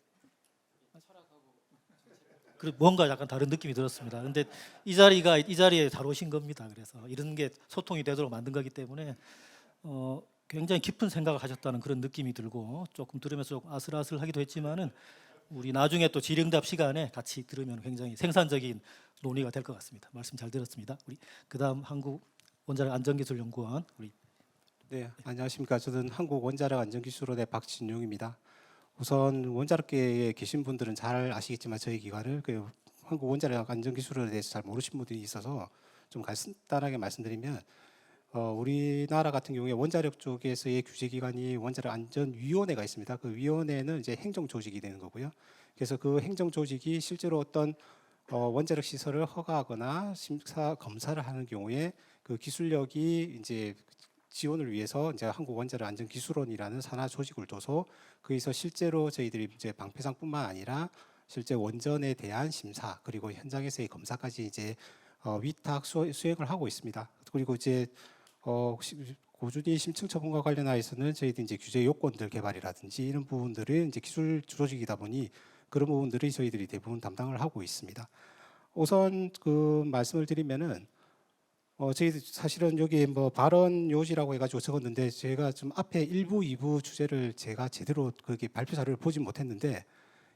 뭔가 약간 다른 느낌이 들었습니다. 근데 이 자리에 잘 오신 겁니다. 그래서 이런 게 소통이 되도록 만든 거기 때문에 굉장히 깊은 생각을 하셨다는 그런 느낌이 들고 조금 들으면서 조금 아슬아슬하기도 했지만은 우리 나중에 또 질의응답 시간에 같이 들으면 굉장히 생산적인 논의가 될 것 같습니다. 말씀 잘 들었습니다. 우리 그다음 한국원자력안전기술연구원 우리 네, 안녕하십니까. 저는 한국원자력안전기술원의 박진용입니다. 우선 원자력계에 계신 분들은 잘 아시겠지만 저희 기관을 한국원자력안전기술원에 대해서 잘 모르신 분들이 있어서 좀 간단하게 말씀드리면 우리나라 같은 경우에 원자력 쪽에서의 규제기관이 원자력안전위원회가 있습니다. 그 위원회는 이제 행정조직이 되는 거고요. 그래서 그 행정조직이 실제로 어떤 원자력 시설을 허가하거나 심사 검사를 하는 경우에 그 기술력이 이제 지원을 위해서 이제 한국원자력안전기술원이라는 산하 조직을 둬서 거기서 실제로 저희들이 이제 방패상뿐만 아니라 실제 원전에 대한 심사 그리고 현장에서의 검사까지 이제 위탁 수행을 하고 있습니다. 그리고 이제 고준위 심층 처분과 관련하여서는 저희들이 이제 규제 요건들 개발이라든지 이런 부분들은 이제 기술 조직이다 보니 그런 부분들이 저희들이 대부분 담당을 하고 있습니다. 우선 그 말씀을 드리면은 저희 사실은 여기 뭐 발언 요지라고 해가지고 적었는데 제가 좀 앞에 1부, 2부 주제를 제가 제대로 거기 발표 자료를 보지 못했는데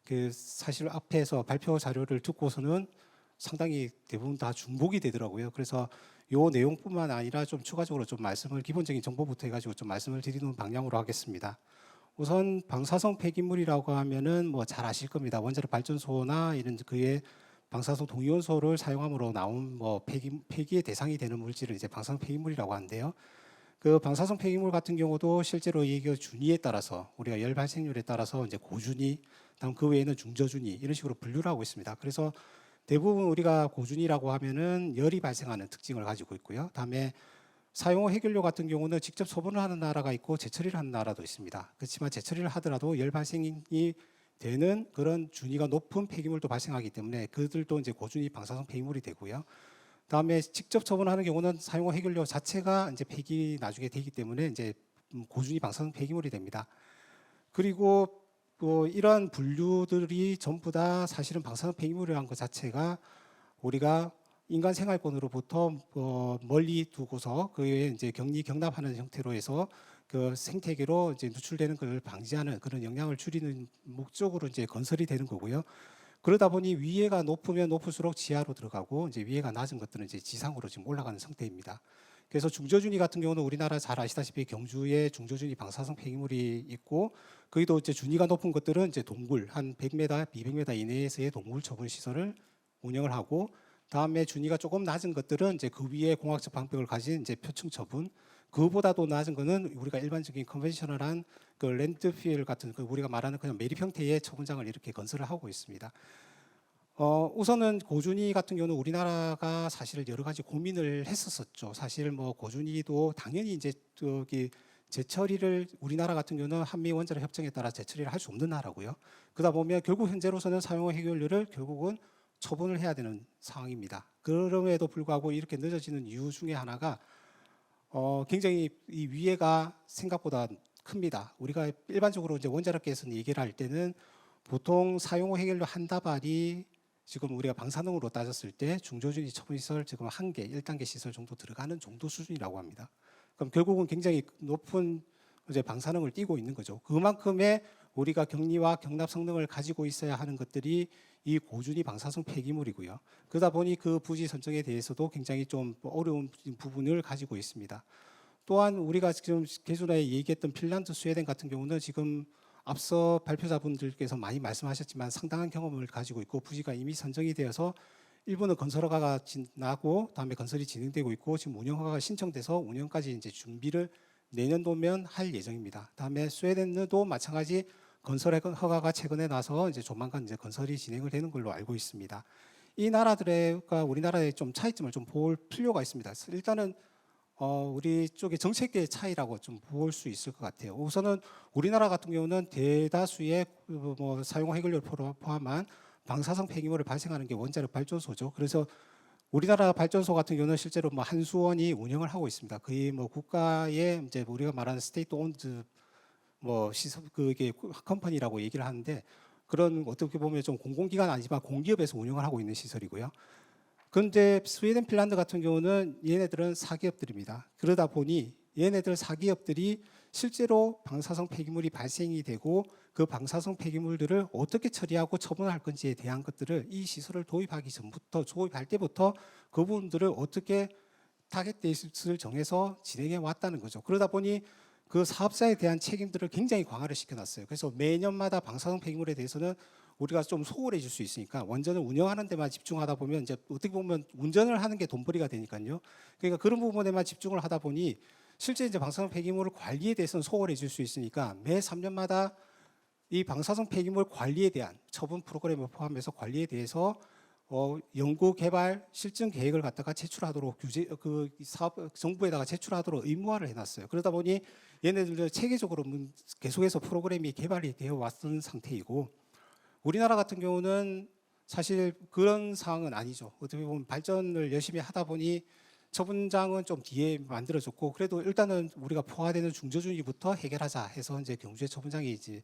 그 사실 앞에서 발표 자료를 듣고서는 상당히 대부분 다 중복이 되더라고요. 그래서 요 내용뿐만 아니라 좀 추가적으로 좀 말씀을 기본적인 정보부터 해가지고 좀 말씀을 드리는 방향으로 하겠습니다. 우선 방사성 폐기물이라고 하면은 뭐 잘 아실 겁니다. 원자력 발전소나 이런 그의 방사성 동위원소를 사용함으로 나온 뭐 폐기의 대상이 되는 물질을 이제 방사성 폐기물이라고 하는데요. 그 방사성 폐기물 같은 경우도 실제로 이게 준위에 따라서 우리가 열 발생률에 따라서 이제 고준위, 다음 그 외에는 중저준위 이런 식으로 분류를 하고 있습니다. 그래서 대부분 우리가 고준위라고 하면은 열이 발생하는 특징을 가지고 있고요. 다음에 사용 해결료 같은 경우는 직접 소분을 하는 나라가 있고 재처리를 하는 나라도 있습니다. 그렇지만 재처리를 하더라도 열 발생이 되는 그런 준위가 높은 폐기물도 발생하기 때문에 그들도 이제 고준위 방사성 폐기물이 되고요. 다음에 직접 처분하는 경우는 사용 해결료 자체가 이제 폐기 나중에 되기 때문에 이제 고준위 방사성 폐기물이 됩니다. 그리고 이러한 분류들이 전부 다 사실은 방사성 폐기물이라는 것 자체가 우리가 인간 생활권으로부터 멀리 두고서 그에 이제 경납하는 형태로 해서 그 생태계로 이제 누출되는 것을 방지하는 그런 영향을 줄이는 목적으로 이제 건설이 되는 거고요. 그러다 보니 위에가 높으면 높을수록 지하로 들어가고 이제 위에가 낮은 것들은 이제 지상으로 지금 올라가는 상태입니다. 그래서 중저준위 같은 경우는 우리나라 잘 아시다시피 경주에 중저준위 방사성 폐기물이 있고 거기도 이제 준위가 높은 것들은 이제 동굴 한 100m, 200m 이내에서의 동굴 처분 시설을 운영을 하고 다음에 준위가 조금 낮은 것들은 이제 그 위에 공학적 방벽을 가진 이제 표층 처분 그보다도 낮은 거는 우리가 일반적인 컨벤셔널한 그 랜드필 같은 그 우리가 말하는 그냥 매립 형태의 처분장을 이렇게 건설을 하고 있습니다. 우선은 고준위 같은 경우는 우리나라가 사실 여러 가지 고민을 했었었죠. 사실 뭐 고준위도 당연히 이제 저기 재처리를 우리나라 같은 경우는 한미 원자력 협정에 따라 재처리를 할 수 없는 나라고요. 그러다 보면 결국 현재로서는 사용 해결료를 결국은 처분을 해야 되는 상황입니다. 그럼에도 불구하고 이렇게 늦어지는 이유 중에 하나가 굉장히 이 위해가 생각보다 큽니다. 우리가 일반적으로 이제 원자력계에서는 얘기를 할 때는 보통 사용 후 해결료 한 다발이 지금 우리가 방사능으로 따졌을 때 중저준위 처분시설 지금 1개, 1단계 시설 정도 들어가는 정도 수준이라고 합니다. 그럼 결국은 굉장히 높은 이제 방사능을 띠고 있는 거죠. 그만큼의 우리가 격리와 경납 성능을 가지고 있어야 하는 것들이 이 고준위 방사성 폐기물이고요. 그러다 보니 그 부지 선정에 대해서도 굉장히 좀 어려운 부분을 가지고 있습니다. 또한 우리가 지금 개준에 얘기했던 핀란드, 스웨덴 같은 경우는 지금 앞서 발표자분들께서 많이 말씀하셨지만 상당한 경험을 가지고 있고 부지가 이미 선정이 되어서 일부는 건설 허가가 나고 다음에 건설이 진행되고 있고 지금 운영 허가가 신청돼서 운영까지 이제 준비를 내년도면 할 예정입니다. 다음에 스웨덴도 마찬가지 건설 허가가 최근에 나서 이제 조만간 이제 건설이 진행을 되는 걸로 알고 있습니다. 이 나라들과 우리나라의 좀 차이점을 좀 볼 필요가 있습니다. 일단은 우리 쪽의 정책의 차이라고 좀 볼 수 있을 것 같아요. 우선은 우리나라 같은 경우는 대다수의 뭐 사용 해결료를 포함한 방사성 폐기물을 발생하는 게 원자력 발전소죠. 그래서 우리나라 발전소 같은 경우는 실제로 뭐 한수원이 운영을 하고 있습니다. 거의 뭐 국가의 이제 우리가 말하는 스테이트 온드 뭐 시설 그게 컴퍼니라고 얘기를 하는데 그런 어떻게 보면 좀 공공기관 아니지만 공기업에서 운영을 하고 있는 시설이고요. 그런데 스웨덴, 핀란드 같은 경우는 얘네들은 사기업들입니다. 그러다 보니 얘네들 사기업들이 실제로 방사성 폐기물이 발생이 되고 그 방사성 폐기물들을 어떻게 처리하고 처분할 건지에 대한 것들을 이 시설을 도입하기 전부터 도입할 때부터 그 부분들을 어떻게 타겟 데이트를 정해서 진행해 왔다는 거죠. 그러다 보니 그 사업자에 대한 책임들을 굉장히 강화를 시켜놨어요. 그래서 매년마다 방사성 폐기물에 대해서는 우리가 좀 소홀해질 수 있으니까 원전을 운영하는 데만 집중하다 보면 이제 어떻게 보면 운전을 하는 게 돈벌이가 되니까요. 그러니까 그런 부분에만 집중을 하다 보니 실제 이제 방사성 폐기물 관리에 대해서는 소홀해질 수 있으니까 매 3년마다 이 방사성 폐기물 관리에 대한 처분 프로그램을 포함해서 관리에 대해서 연구 개발 실증 계획을 갖다가 제출하도록 그 사업 정부에다가 제출하도록 의무화를 해놨어요. 그러다 보니 얘네들도 체계적으로 계속해서 프로그램이 개발이 되어 왔던 상태이고 우리나라 같은 경우는 사실 그런 상황은 아니죠. 어떻게 보면 발전을 열심히 하다 보니 처분장은 좀 뒤에 만들어졌고 그래도 일단은 우리가 포화되는 중저준위부터 해결하자 해서 이제 경주의 처분장이 이제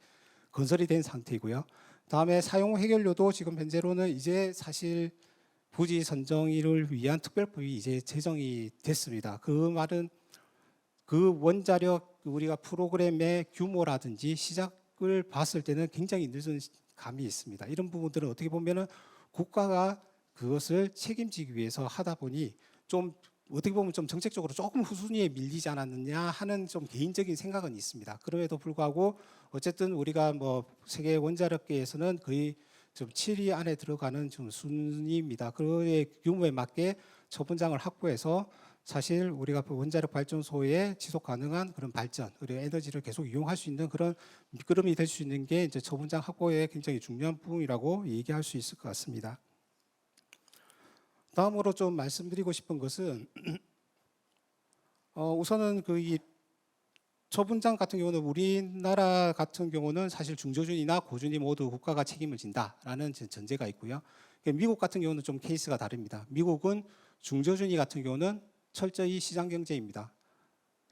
건설이 된 상태이고요. 다음에 사용 해결료도 지금 현재로는 이제 사실 부지 선정을 위한 특별법이 이제 제정이 됐습니다. 그 말은 그 원자력 우리가 프로그램의 규모라든지 시작을 봤을 때는 굉장히 늦은 감이 있습니다. 이런 부분들은 어떻게 보면은 국가가 그것을 책임지기 위해서 하다 보니 좀 어떻게 보면 좀 정책적으로 조금 후순위에 밀리지 않았느냐 하는 좀 개인적인 생각은 있습니다. 그럼에도 불구하고 어쨌든 우리가 뭐 세계 원자력계에서는 거의 좀 7위 안에 들어가는 좀 순위입니다. 그의 규모에 맞게 처분장을 확보해서 사실 우리가 그 원자력 발전소의 지속 가능한 그런 발전, 그리고 에너지를 계속 이용할 수 있는 그런 미끄럼이 될 수 있는 게 이제 처분장 확보에 굉장히 중요한 부분이라고 얘기할 수 있을 것 같습니다. 다음으로 좀 말씀드리고 싶은 것은 우선은 그 이 처분장 같은 경우는 우리나라 같은 경우는 사실 중저준위나 고준위 모두 국가가 책임을 진다라는 전제가 있고요. 미국 같은 경우는 좀 케이스가 다릅니다. 미국은 중저준위 같은 경우는 철저히 시장 경제입니다.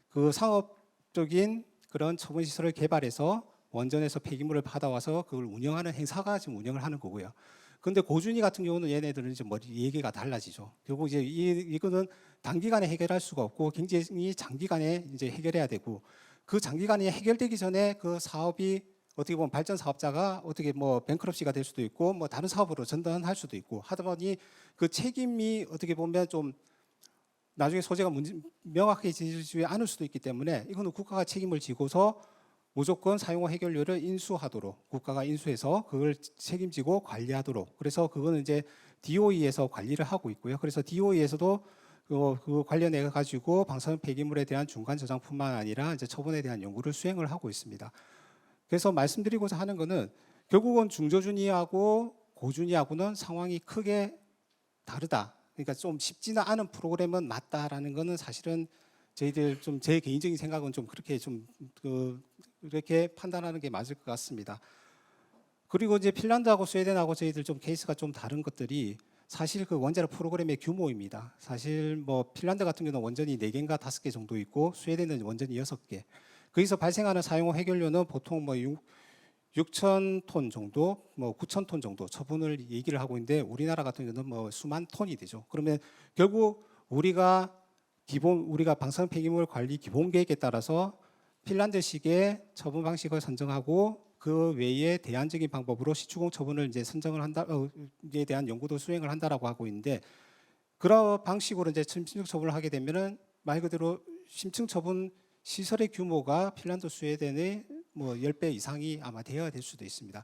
그 상업적인 그런 처분 시설을 개발해서 원전에서 폐기물을 받아와서 그걸 운영하는 행사가 지금 운영을 하는 거고요. 그런데 고준위 같은 경우는 얘네들은 이제 얘기가 달라지죠. 결국 이제 이거는 단기간에 해결할 수가 없고 굉장히 장기간에 이제 해결해야 되고 그 장기간에 해결되기 전에 그 사업이 어떻게 보면 발전 사업자가 어떻게 뭐 뱅크럽시가 될 수도 있고 뭐 다른 사업으로 전환할 수도 있고 하다 보니 그 책임이 어떻게 보면 좀 나중에 소재가 명확해지지 않을 수도 있기 때문에 이거는 국가가 책임을 지고서 무조건 사용료 해결료를 인수하도록 국가가 인수해서 그걸 책임지고 관리하도록 그래서 그거는 이제 DOE에서 관리를 하고 있고요. 그래서 DOE에서도 그 관련해 가지고 방사능 폐기물에 대한 중간 저장뿐만 아니라 이제 처분에 대한 연구를 수행을 하고 있습니다. 그래서 말씀드리고자 하는 거는 결국은 중저준위하고 고준위하고는 상황이 크게 다르다. 그러니까 좀 쉽지는 않은 프로그램은 맞다라는 거는 사실은 저희들 좀 제 개인적인 생각은 좀 그렇게 좀 이렇게 판단하는 게 맞을 것 같습니다. 그리고 이제 핀란드하고 스웨덴하고 저희들 좀 케이스가 좀 다른 것들이 사실 그 원자력 프로그램의 규모입니다. 사실 뭐 핀란드 같은 경우는 원전이 4개인가 5개 정도 있고 스웨덴은 원전이 6개. 거기서 발생하는 사용료 해결료는 보통 뭐 6,000톤 정도, 뭐 9,000톤 정도 처분을 얘기를 하고 있는데 우리나라 같은 경우는 뭐 수만 톤이 되죠. 그러면 결국 우리가 방사능 폐기물 관리 기본 계획에 따라서 핀란드식의 처분 방식을 선정하고 그 외에 대안적인 방법으로 시추공 처분을 이제 선정을 한다, 에 대한 연구도 수행을 한다라고 하고 있는데 그런 방식으로 이제 심층 처분을 하게 되면은 말 그대로 심층 처분 시설의 규모가 핀란드, 스웨덴의 뭐 10배 이상이 아마 되어야 될 수도 있습니다.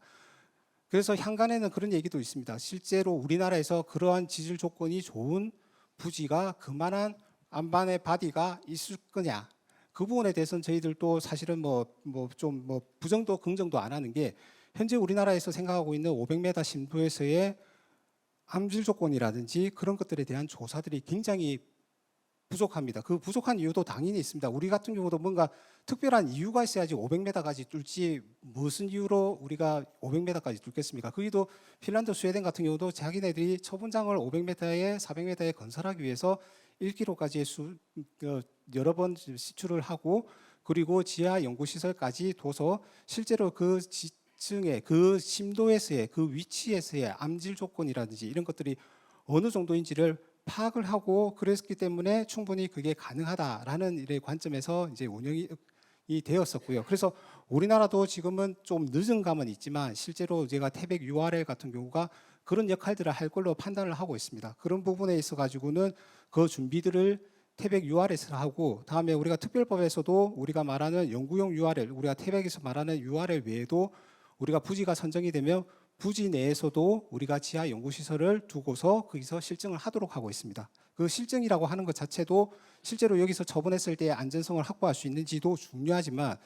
그래서 향간에는 그런 얘기도 있습니다. 실제로 우리나라에서 그러한 지질 조건이 좋은 부지가 그만한 안반의 바디가 있을 거냐? 그 부분에 대해서는 저희들도 사실은 뭐 부정도 긍정도 안 하는 게 현재 우리나라에서 생각하고 있는 500m 심도에서의 암질 조건이라든지 그런 것들에 대한 조사들이 굉장히 부족합니다. 그 부족한 이유도 당연히 있습니다. 우리 같은 경우도 뭔가 특별한 이유가 있어야지 500m까지 뚫지 무슨 이유로 우리가 500m까지 뚫겠습니까? 거기도 핀란드, 스웨덴 같은 경우도 자기네들이 처분장을 500m에 400m에 건설하기 위해서 1km까지 여러 번 시추를 하고 그리고 지하 연구시설까지 둬서 실제로 그 지층의 그 심도에서의 그 위치에서의 암질 조건이라든지 이런 것들이 어느 정도인지를 파악을 하고 그랬기 때문에 충분히 그게 가능하다라는 이런 관점에서 이제 운영이 되었었고요. 그래서 우리나라도 지금은 좀 늦은 감은 있지만 실제로 제가 태백 URL 같은 경우가 그런 역할들을 할 걸로 판단을 하고 있습니다. 그런 부분에 있어 가지고는 그 준비들을 태백 URL에서 하고 다음에 우리가 특별법에서도 우리가 말하는 연구용 URL, 우리가 태백에서 말하는 URL 외에도 우리가 부지가 선정이 되면 부지 내에서도 우리가 지하 연구시설을 두고서 거기서 실증을 하도록 하고 있습니다. 그 실증이라고 하는 것 자체도 실제로 여기서 처분했을 때의 안전성을 확보할 수 있는지도 중요하지만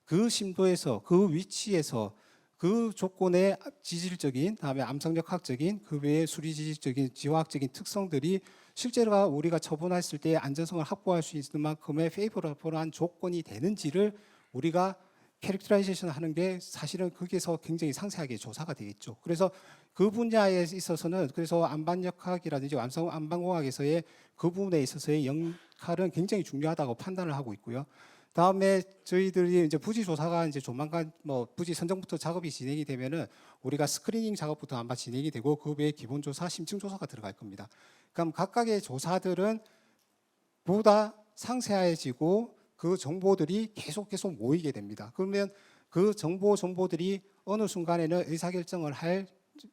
그 심도에서 그 위치에서 그 조건의 지질적인 다음에 암성역학적인 그 외의 수리지질적인 지화학적인 특성들이 실제로 우리가 처분했을 때의 안전성을 확보할 수 있는 만큼의 페이버러블한 조건이 되는지를 우리가 캐릭터라이제이션 하는 게 사실은 거기에서 굉장히 상세하게 조사가 되겠죠. 그래서 그 분야에 있어서는 그래서 안반역학이라든지 안반공학에서의 그 부분에 있어서의 역할은 굉장히 중요하다고 판단을 하고 있고요. 다음에 저희들이 이제 부지 조사가 이제 조만간 뭐 부지 선정부터 작업이 진행이 되면은 우리가 스크리닝 작업부터 아마 진행이 되고 그 외에 기본 조사, 심층 조사가 들어갈 겁니다. 그럼 각각의 조사들은 보다 상세해지고 그 정보들이 계속 모이게 됩니다. 그러면 그 정보들이 어느 순간에는 의사결정을 할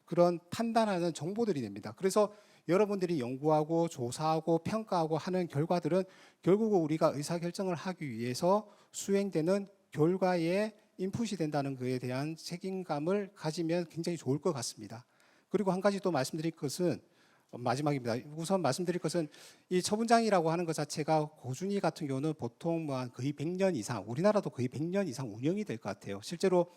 그런 판단하는 정보들이 됩니다. 그래서 여러분들이 연구하고 조사하고 평가하고 하는 결과들은 결국 우리가 의사결정을 하기 위해서 수행되는 결과에 인풋이 된다는 것에 대한 책임감을 가지면 굉장히 좋을 것 같습니다. 그리고 한 가지 또 말씀드릴 것은 마지막입니다. 우선 말씀드릴 것은 이 처분장이라고 하는 것 자체가 고준위 같은 경우는 보통 뭐 거의 100년 이상, 우리나라도 거의 100년 이상 운영이 될 것 같아요. 실제로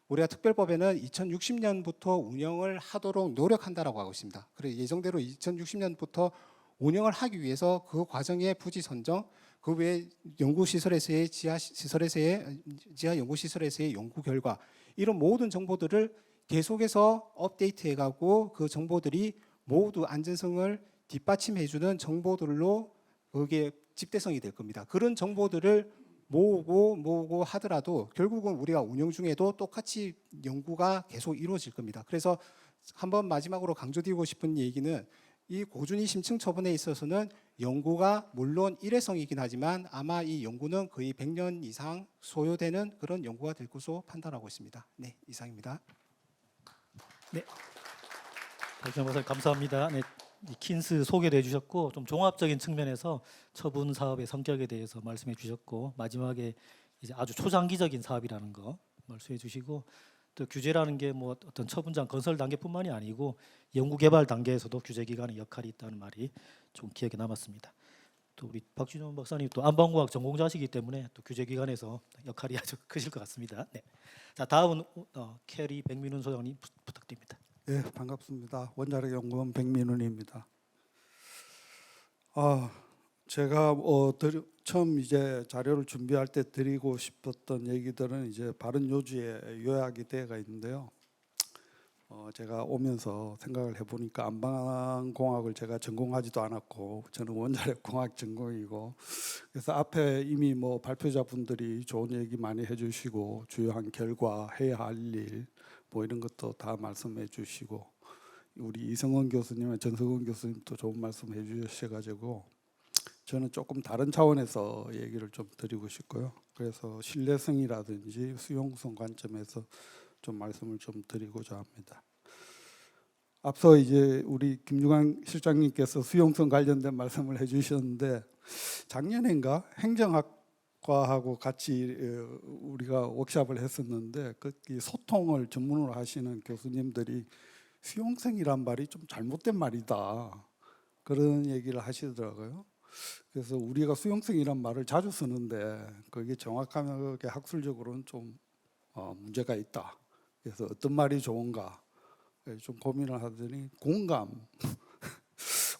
우리가 특별법에는 2060년부터 운영을 하도록 노력한다라고 하고 있습니다. 그래서 예정대로 2060년부터 운영을 하기 위해서 그 과정의 부지 선정, 그 외에 연구시설에서의 지하 연구시설에서의 연구 결과 이런 모든 정보들을 계속해서 업데이트해가고 그 정보들이 모두 안전성을 뒷받침해주는 정보들로 그게 집대성이 될 겁니다. 그런 정보들을 모으고 하더라도 결국은 우리가 운영 중에도 똑같이 연구가 계속 이루어질 겁니다. 그래서 한번 마지막으로 강조드리고 싶은 얘기는 이 고준위 심층 처분에 있어서는 연구가 물론 일회성이긴 하지만 아마 이 연구는 거의 100년 이상 소요되는 그런 연구가 될 것으로 판단하고 있습니다. 네, 이상입니다. 네. 박진영 박사님 감사합니다. 네, 이 킨스 소개를 해주셨고 좀 종합적인 측면에서 처분 사업의 성격에 대해서 말씀해 주셨고 마지막에 이제 아주 초장기적인 사업이라는 거 말씀해 주시고 또 규제라는 게 뭐 어떤 처분장 건설 단계뿐만이 아니고 연구 개발 단계에서도 규제 기관의 역할이 있다는 말이 좀 기억에 남았습니다. 또 우리 박진영 박사님 또 안방공학 전공자시기 때문에 또 규제 기관에서 역할이 아주 크실 것 같습니다. 네. 자 다음은 캐리 백민훈 소장님 부탁드립니다. 네, 반갑습니다. 원자력 연구원 백민훈입니다. 제가 처음 이제 자료를 준비할 때 드리고 싶었던 얘기들은 이제 바른 요지에 요약이 되어가 있는데요. 제가 오면서 생각을 해보니까 안방공학을 제가 전공하지도 않았고 저는 원자력 공학 전공이고 그래서 앞에 이미 뭐 발표자분들이 좋은 얘기 많이 해주시고 주요한 결과 해야 할 일 뭐 이런 것도 다 말씀해 주시고 우리 이성원 교수님과 전성원 교수님도 좋은 말씀 해주셔가지고 저는 조금 다른 차원에서 얘기를 좀 드리고 싶고요. 그래서 신뢰성이라든지 수용성 관점에서 좀 말씀을 좀 드리고자 합니다. 앞서 이제 우리 김중환 실장님께서 수용성 관련된 말씀을 해주셨는데 작년인가 행정학과하고 같이 우리가 워크숍을 했었는데 그 소통을 전문으로 하시는 교수님들이 수용성이란 말이 좀 잘못된 말이다 그런 얘기를 하시더라고요. 그래서 우리가 수용성이란 말을 자주 쓰는데 그게 정확하게 학술적으로는 좀 문제가 있다. 그래서 어떤 말이 좋은가 좀 고민을 하더니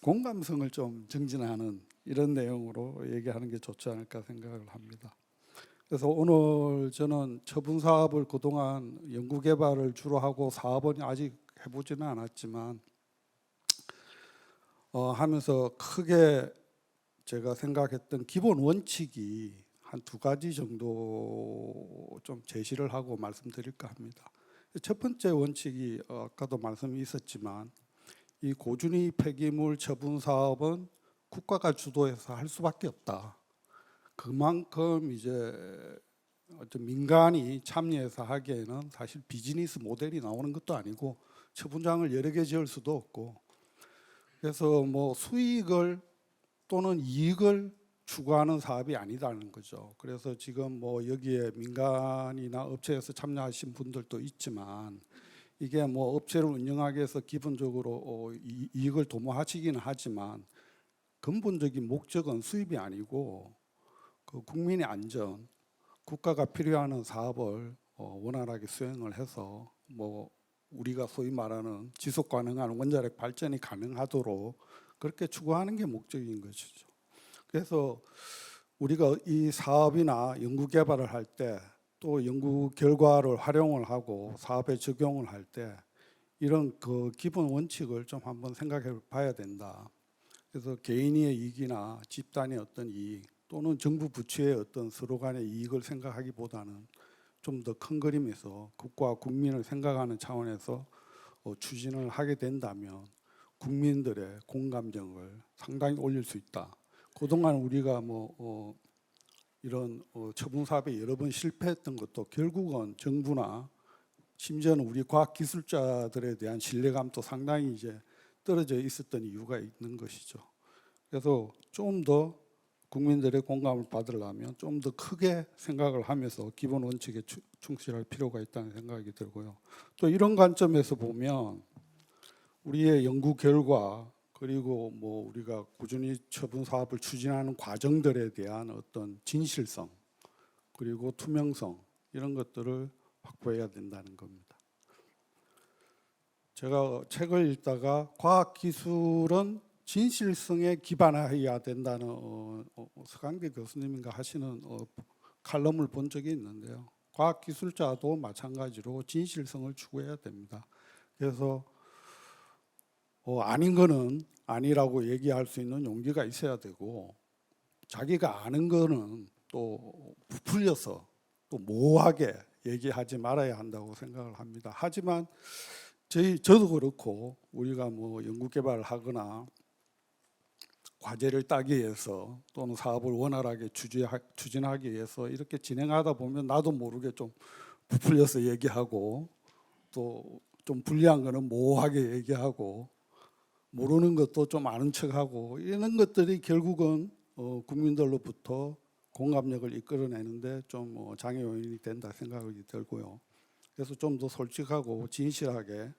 공감성을 좀 정진하는 이런 내용으로 얘기하는 게 좋지 않을까 생각을 합니다. 그래서 오늘 저는 처분 사업을 그동안 연구 개발을 주로 하고 사업은 아직 해보지는 않았지만 하면서 크게 제가 생각했던 기본 원칙이 한 2가지 정도 좀 제시를 하고 말씀드릴까 합니다. 첫 번째 원칙이 아까도 말씀이 있었지만 이 고준위 폐기물 처분 사업은 국가가 주도해서 할 수밖에 없다. 그만큼 이제 어떤 민간이 참여해서 하기에는 사실 비즈니스 모델이 나오는 것도 아니고 처분장을 여러 개 지을 수도 없고 그래서 뭐 수익을 또는 이익을 추구하는 사업이 아니다는 거죠. 그래서 지금 뭐 여기에 민간이나 업체에서 참여하신 분들도 있지만 이게 뭐 업체를 운영하기 위해서 기본적으로 이익을 도모하시기는 하지만 근본적인 목적은 수입이 아니고 그 국민의 안전, 국가가 필요하는 사업을 원활하게 수행을 해서 뭐 우리가 소위 말하는 지속 가능한 원자력 발전이 가능하도록 그렇게 추구하는 게 목적인 것이죠. 그래서 우리가 이 사업이나 연구 개발을 할 때 또 연구 결과를 활용을 하고 사업에 적용을 할 때 이런 그 기본 원칙을 좀 한번 생각해 봐야 된다. 그래서 개인의 이익이나 집단의 어떤 이익 또는 정부 부처의 어떤 서로 간의 이익을 생각하기보다는 좀 더 큰 그림에서 국가와 국민을 생각하는 차원에서 추진을 하게 된다면 국민들의 공감정을 상당히 올릴 수 있다. 그동안 우리가 뭐 이런 처분 사업에 여러 번 실패했던 것도 결국은 정부나 심지어는 우리 과학 기술자들에 대한 신뢰감도 상당히 이제 떨어져 있었던 이유가 있는 것이죠. 그래서 좀 더 국민들의 공감을 받으려면 좀 더 크게 생각을 하면서 기본 원칙에 충실할 필요가 있다는 생각이 들고요. 또 이런 관점에서 보면 우리의 연구 결과 그리고 뭐 우리가 꾸준히 처분 사업을 추진하는 과정들에 대한 어떤 진실성 그리고 투명성 이런 것들을 확보해야 된다는 겁니다. 제가 책을 읽다가 과학기술은 진실성에 기반해야 된다는 서강대 교수님인가 하시는 칼럼을 본 적이 있는데요. 과학기술자도 마찬가지로 진실성을 추구해야 됩니다. 그래서 아닌 거는 아니라고 얘기할 수 있는 용기가 있어야 되고 자기가 아는 거는 또 부풀려서 또 모호하게 얘기하지 말아야 한다고 생각을 합니다. 하지만 저도 그렇고 우리가 뭐 연구 개발을 하거나 과제를 따기 위해서 또는 사업을 원활하게 추진하기 위해서 이렇게 진행하다 보면 나도 모르게 좀 부풀려서 얘기하고 또 좀 불리한 거는 모호하게 얘기하고 모르는 것도 좀 아는 척하고 이런 것들이 결국은 국민들로부터 공감력을 이끌어내는데 좀 장애 요인이 된다 생각이 들고요. 그래서 좀 더 솔직하고 진실하게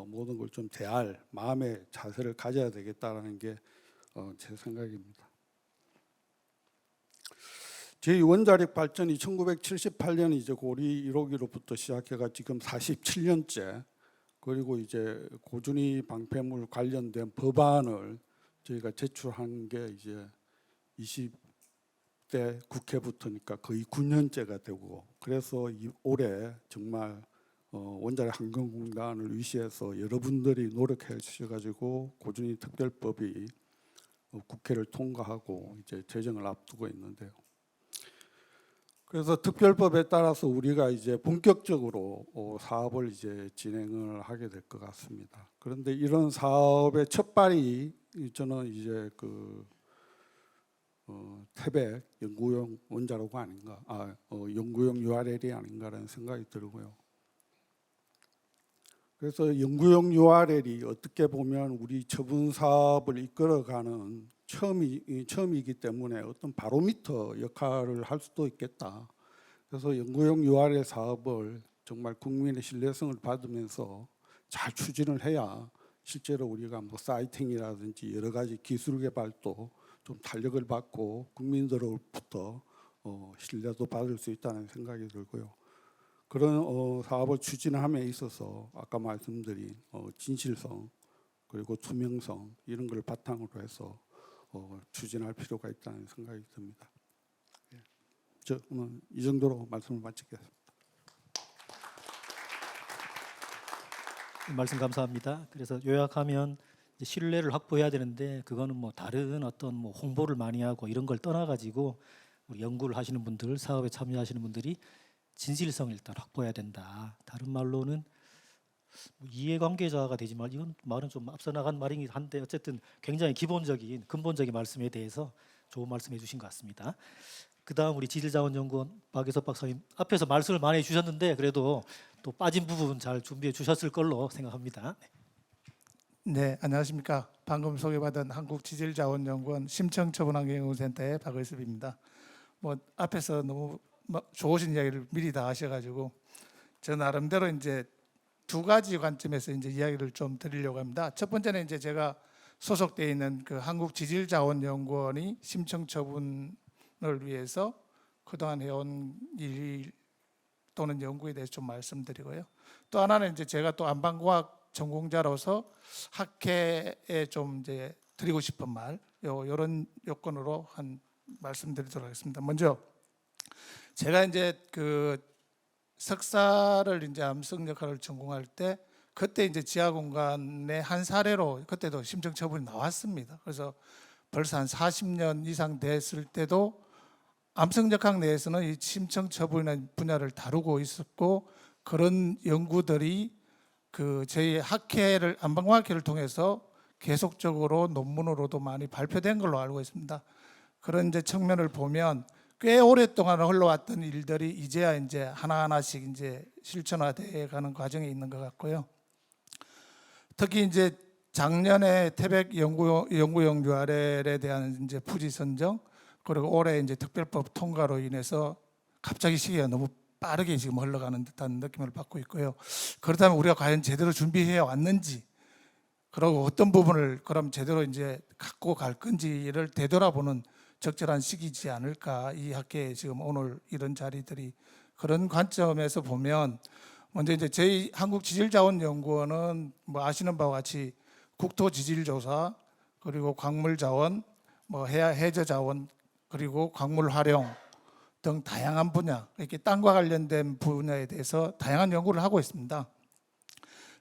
모든 걸 좀 대할 마음의 자세를 가져야 되겠다라는 게 제 생각입니다. 제2원자력 발전이 1978년 이제 고리 1호기로부터 시작해가 지금 47년째 그리고 이제 고준위 방패물 관련된 법안을 저희가 제출한 게 이제 20대 국회부터니까 거의 9년째가 되고 그래서 올해 정말 원자력 환경공단을 위시해서 여러분들이 노력해 주셔가지고 고준위 특별법이 국회를 통과하고 이제 제정을 앞두고 있는데요. 그래서 특별법에 따라서 우리가 이제 본격적으로 사업을 이제 진행을 하게 될 것 같습니다. 그런데 이런 사업의 첫발이 저는 이제 태백 연구용 원자로가 아닌가, 연구용 URL이 아닌가라는 생각이 들고요. 그래서 연구용 URL이 어떻게 보면 우리 처분 사업을 이끌어가는 처음이기 때문에 어떤 바로미터 역할을 할 수도 있겠다. 그래서 연구용 URL 사업을 정말 국민의 신뢰성을 받으면서 잘 추진을 해야 실제로 우리가 뭐 사이팅이라든지 여러 가지 기술 개발도 좀 탄력을 받고 국민들로부터 신뢰도 받을 수 있다는 생각이 들고요. 그런 사업을 추진함에 있어서 아까 말씀드린 진실성 그리고 투명성 이런 걸 바탕으로 해서 추진할 필요가 있다는 생각이 듭니다. 저 오늘 이 정도로 말씀을 마치겠습니다. 말씀 감사합니다. 그래서 요약하면 이제 신뢰를 확보해야 되는데 그거는 뭐 다른 어떤 뭐 홍보를 많이 하고 이런 걸 떠나가지고 우리 연구를 하시는 분들, 사업에 참여하시는 분들이 진실성을 일단 확보해야 된다. 다른 말로는 뭐 이해관계자가 되지만 이건 말은 좀 앞서 나간 말이긴 한데 어쨌든 굉장히 기본적인 근본적인 말씀에 대해서 좋은 말씀해 주신 것 같습니다. 그다음 우리 지질자원연구원 박예섭 박사님 앞에서 말씀을 많이 해주셨는데 그래도 또 빠진 부분 잘 준비해 주셨을 걸로 생각합니다. 네, 안녕하십니까. 방금 소개받은 한국지질자원연구원 심청처분환경연구센터의 박의섭입니다. 뭐 앞에서 너무 좋으신 이야기를 미리 다 하셔가지고 저 나름대로 이제 두 가지 관점에서 이제 이야기를 좀 드리려고 합니다. 첫 번째는 이제 제가 소속되어 있는 그 한국지질자원연구원이 심청처분을 위해서 그동안 해온 일 또는 연구에 대해서 좀 말씀드리고요. 또 하나는 이제 제가 또 안방공학 전공자로서 학회에 좀 이제 드리고 싶은 말, 이런 요건으로 한 말씀드리도록 하겠습니다. 먼저 제가 이제 그 석사를 이제 암석역학을 전공할 때 그때 이제 지하공간의 한 사례로 그때도 심청처분이 나왔습니다. 그래서 벌써 한 40년 이상 됐을 때도 암석역학 내에서는 이 심청처분이라는 분야를 다루고 있었고 그런 연구들이 그 저희 학회를 안방공학회를 통해서 계속적으로 논문으로도 많이 발표된 걸로 알고 있습니다. 그런 이제 측면을 보면 꽤 오랫동안 흘러왔던 일들이 이제야 이제 하나하나씩 이제 실천화되어 가는 과정에 있는 것 같고요. 특히 이제 작년에 태백 연구용 URL에 대한 이제 부지 선정 그리고 올해 이제 특별법 통과로 인해서 갑자기 시기가 너무 빠르게 지금 흘러가는 듯한 느낌을 받고 있고요. 그렇다면 우리가 과연 제대로 준비해 왔는지, 그리고 어떤 부분을 그럼 제대로 이제 갖고 갈 건지를 되돌아보는 적절한 시기지 않을까. 이 학회에 지금 오늘 이런 자리들이 그런 관점에서 보면 먼저 이제 저희 한국지질자원연구원은 뭐 아시는 바와 같이 국토지질조사 그리고 광물자원, 뭐 해저자원 그리고 광물 활용 등 다양한 분야, 이렇게 땅과 관련된 분야에 대해서 다양한 연구를 하고 있습니다.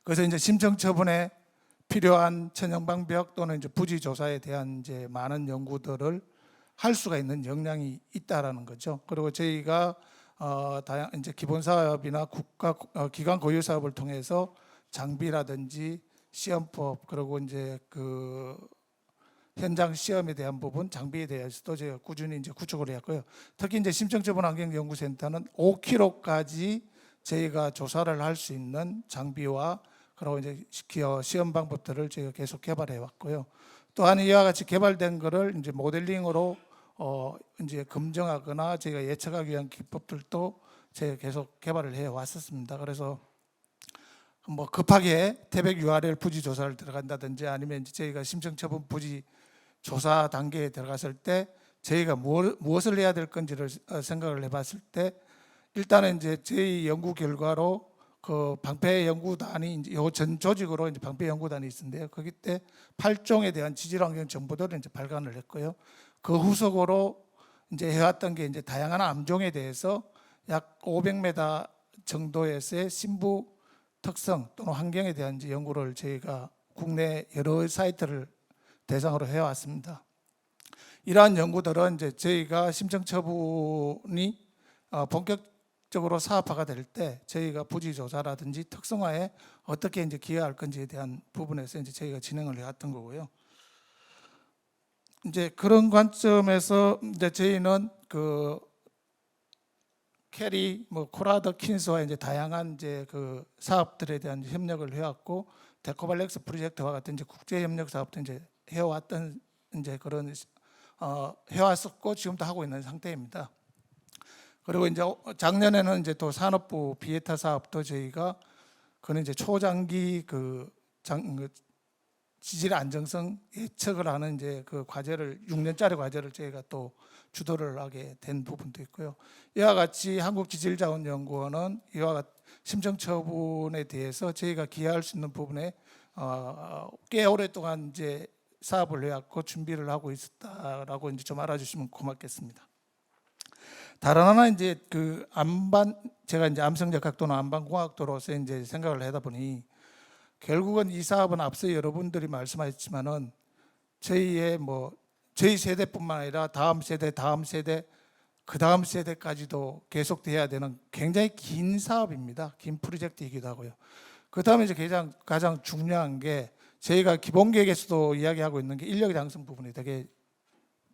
그래서 이제 심청처분에 필요한 천연방벽 또는 이제 부지 조사에 대한 이제 많은 연구들을 할 수가 있는 역량이 있다라는 거죠. 그리고 저희가 이제 기본 사업이나 국가 기관 고유 사업을 통해서 장비라든지 시험법 그리고 이제 그 현장 시험에 대한 부분, 장비에 대해서도 저희가 꾸준히 이제 구축을 했고요. 특히 이제 심청처분환경연구센터는 5km까지 저희가 조사를 할 수 있는 장비와 그리고 이제 시험 방법들을 저희가 계속 개발해 왔고요. 또한 이와 같이 개발된 거를 이제 모델링으로 이제 검증하거나 저희가 예측하기 위한 기법들도 저희가 계속 개발을 해 왔었습니다. 그래서 뭐 급하게 태백 URL 부지 조사를 들어간다든지 아니면 이제 저희가 심청처분 부지 조사 단계에 들어갔을 때 저희가 무엇을 해야 될 건지를 생각을 해봤을 때 일단은 이제 저희 연구 결과로 그 방패 연구단이 이제 전 조직으로 이제 방패 연구단이 있는데요. 거기 때 8종에 대한 지질환경 정보들을 이제 발간을 했고요. 그 후속으로 이제 해왔던 게 이제 다양한 암종에 대해서 약 500m 정도에서의 신부 특성 또는 환경에 대한 이제 연구를 저희가 국내 여러 사이트를 대상으로 해왔습니다. 이러한 연구들은 이제 저희가 심청 처분이 본격적으로 사업화가 될 때 저희가 부지 조사라든지 특성화에 어떻게 이제 기여할 건지에 대한 부분에서 이제 저희가 진행을 해왔던 거고요. 이제 그런 관점에서 이제 저희는 그 캐리, 뭐 코라더 킨스와 이제 다양한 이제 그 사업들에 대한 협력을 해왔고, 데코발렉스 프로젝트와 같은 이제 국제 협력 사업도 이제 해왔던 이제 그런 해왔었고 지금도 하고 있는 상태입니다. 그리고 이제 작년에는 이제 또 산업부 비에타 사업도 저희가 그는 이제 초장기 그 지질 안정성 예측을 하는 이제 그 과제를 6년짜리 과제를 저희가 또 주도를 하게 된 부분도 있고요. 이와 같이 한국지질자원연구원은 이와 같은 심청 처분에 대해서 저희가 기여할 수 있는 부분에 꽤 오랫동안 이제 사업을 해왔고 준비를 하고 있었다라고 이제 좀 알아주시면 고맙겠습니다. 다른 하나 이제 그 제가 이제 암성역학 또는 안반공학도로서 이제 생각을 하다 보니 결국은 이 사업은 앞서 여러분들이 말씀하셨지만은 저희 세대뿐만 아니라 다음 세대, 그 다음 세대까지도 계속돼야 되는 굉장히 긴 사업입니다. 긴 프로젝트이기도 하고요. 그 다음에 이제 가장 중요한 게 저희가 기본 계획에서도 이야기하고 있는 게 인력 양성 부분이 되게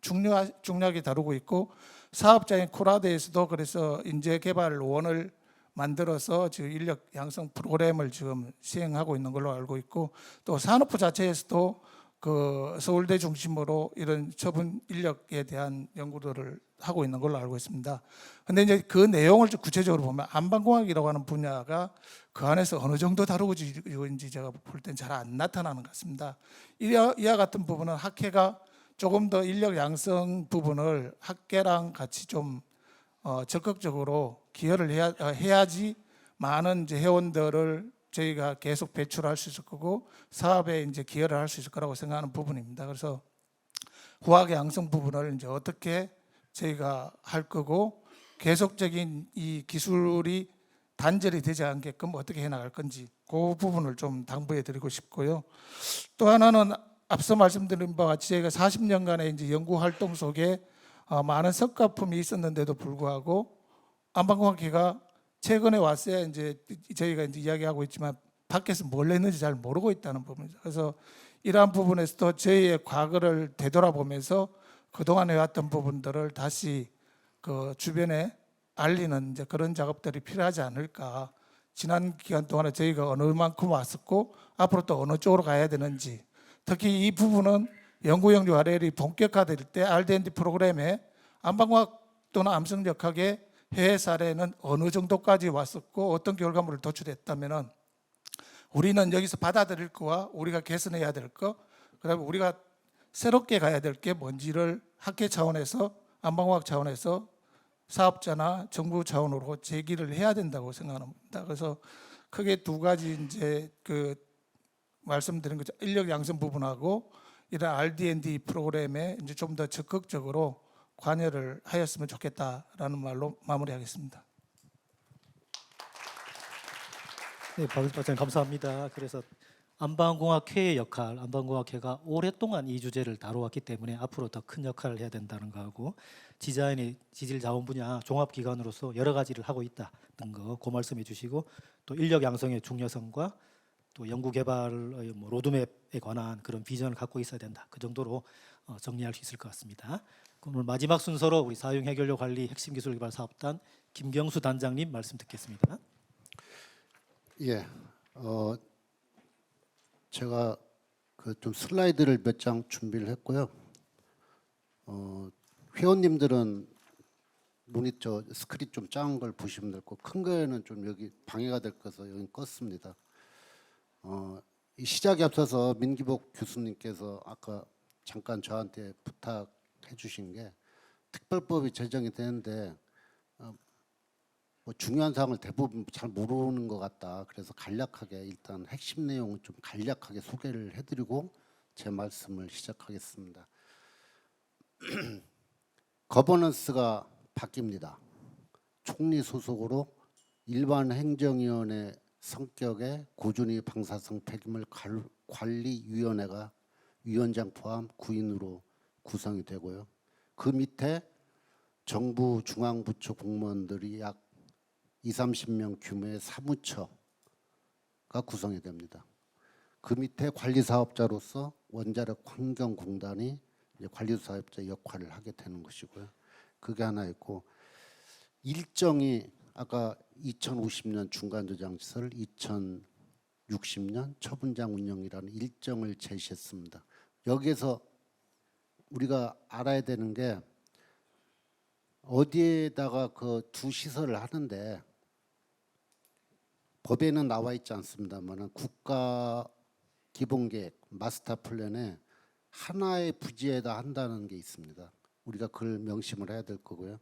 중요하게 다루고 있고, 사업자인 코라드에서도 그래서 인재 개발원을 만들어서 지금 인력 양성 프로그램을 지금 시행하고 있는 걸로 알고 있고, 또 산업부 자체에서도 그 서울대 중심으로 이런 처분 인력에 대한 연구들을 하고 있는 걸로 알고 있습니다. 근데 이제 그 내용을 좀 구체적으로 보면 안반공학이라고 하는 분야가 그 안에서 어느 정도 다루고 있는지 제가 볼 땐 잘 안 나타나는 것 같습니다. 이와 같은 부분은 학회가 조금 더 인력 양성 부분을 학계랑 같이 좀 적극적으로 기여를 해야지 많은 이제 회원들을 저희가 계속 배출할 수 있을 거고 사업에 이제 기여를 할 수 있을 거라고 생각하는 부분입니다. 그래서 후학 양성 부분을 이제 어떻게 저희가 할 거고 계속적인 이 기술이 단절이 되지 않게끔 어떻게 해나갈 건지 그 부분을 좀 당부해 드리고 싶고요. 또 하나는 앞서 말씀드린 바와 같이 저희가 40년간의 이제 연구 활동 속에 많은 성과품이 있었는데도 불구하고 안방공학회가 최근에 왔어야 이제 저희가 이제 이야기하고 있지만 밖에서 뭘 했는지 잘 모르고 있다는 부분이죠. 그래서 이러한 부분에서도 저희의 과거를 되돌아보면서 그동안 해왔던 부분들을 다시 그 주변에 알리는 이제 그런 작업들이 필요하지 않을까. 지난 기간 동안에 저희가 어느 만큼 왔었고 앞으로 또 어느 쪽으로 가야 되는지, 특히 이 부분은 연구용 URL이 본격화될 때 R&D 프로그램에 안방공학 또는 암성역학의 해외 사례는 어느 정도까지 왔었고 어떤 결과물을 도출했다면은 우리는 여기서 받아들일 거와 우리가 개선해야 될 거, 그다음에 우리가 새롭게 가야 될 게 뭔지를 학계 차원에서 안방공학 차원에서 사업자나 정부 차원으로 제기를 해야 된다고 생각합니다. 그래서 크게 두 가지 이제 그 말씀드린 거죠. 인력 양성 부분하고 이런 R&D 프로그램에 이제 좀 더 적극적으로 관여를 하였으면 좋겠다라는 말로 마무리하겠습니다. 네, 박 박사님 감사합니다. 그래서 안방공학회의 역할, 안방공학회가 오랫동안 이 주제를 다뤄왔기 때문에 앞으로 더 큰 역할을 해야 된다는 거하고 디자인의 지질자원 분야 종합기관으로서 여러 가지를 하고 있다는 거 그 말씀해 주시고, 또 인력 양성의 중요성과 또 연구개발의 뭐 로드맵에 관한 그런 비전을 갖고 있어야 된다. 그 정도로 정리할 수 있을 것 같습니다. 오늘 마지막 순서로 우리 사용해결료 관리 핵심기술개발사업단 김경수 단장님 말씀 듣겠습니다. 예, 제가 그 좀 슬라이드를 몇 장 준비를 했고요. 회원님들은 모니터 스크린 좀 작은 걸 보시면 될 거고 큰 거에는 좀 여기 방해가 될 거서 여기 껐습니다. 이 시작에 앞서서 민기복 교수님께서 아까 잠깐 저한테 부탁해 주신 게 특별법이 제정이 되는데 뭐 중요한 사항을 대부분 잘 모르는 것 같다. 그래서 간략하게 일단 핵심 내용을 좀 간략하게 소개를 해드리고 제 말씀을 시작하겠습니다. 거버넌스가 바뀝니다. 총리 소속으로 일반 행정위원회 성격의 고준위 방사성 폐기물 관리위원회가 위원장 포함 9인으로 구성이 되고요. 그 밑에 정부 중앙부처 공무원들이 약 20-30명 규모의 사무처가 구성이 됩니다. 그 밑에 관리사업자로서 원자력 환경공단이 이제 관리사업자 역할을 하게 되는 것이고요. 그게 하나 있고, 일정이 아까 2050년 중간저장시설, 2060년 처분장 운영이라는 일정을 제시했습니다. 여기에서 우리가 알아야 되는 게, 어디에다가 그 두 시설을 하는데 법에는 나와 있지 않습니다만 국가 기본계획 마스터 플랜에 하나의 부지에다 한다는 게 있습니다. 우리가 그걸 명심을 해야 될 거고요.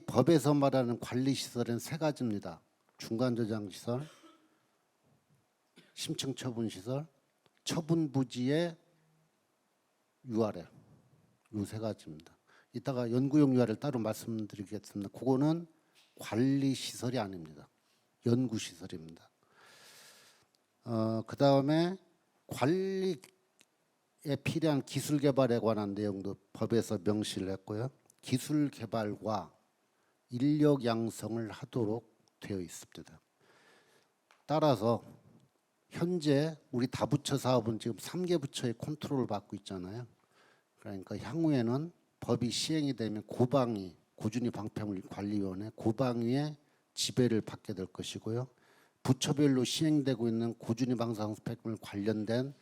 법에서 말하는 관리 시설은 세 가지입니다. 중간 저장 시설, 심층 처분 시설, 처분 부지의 URL, 이 세 가지입니다. 이따가 연구용 URL 따로 말씀드리겠습니다. 그거는 관리 시설이 아닙니다. 연구 시설입니다. 그 다음에 관리에 필요한 기술 개발에 관한 내용도 법에서 명시를 했고요. 기술 개발과 인력 양성을 하도록 되어 있습니다. 따라서 현재 우리 다부처 사업은 지금 3개 부처의 컨트롤을 받고 있잖아요. 그러니까 향후에는 법이 시행이 되면 고방위, 고준위 방패물 관리위원회 고방위의 지배를 받게 될 것이고요. 부처별로 시행되고 있는 고준위 방사성 폐기물 관련된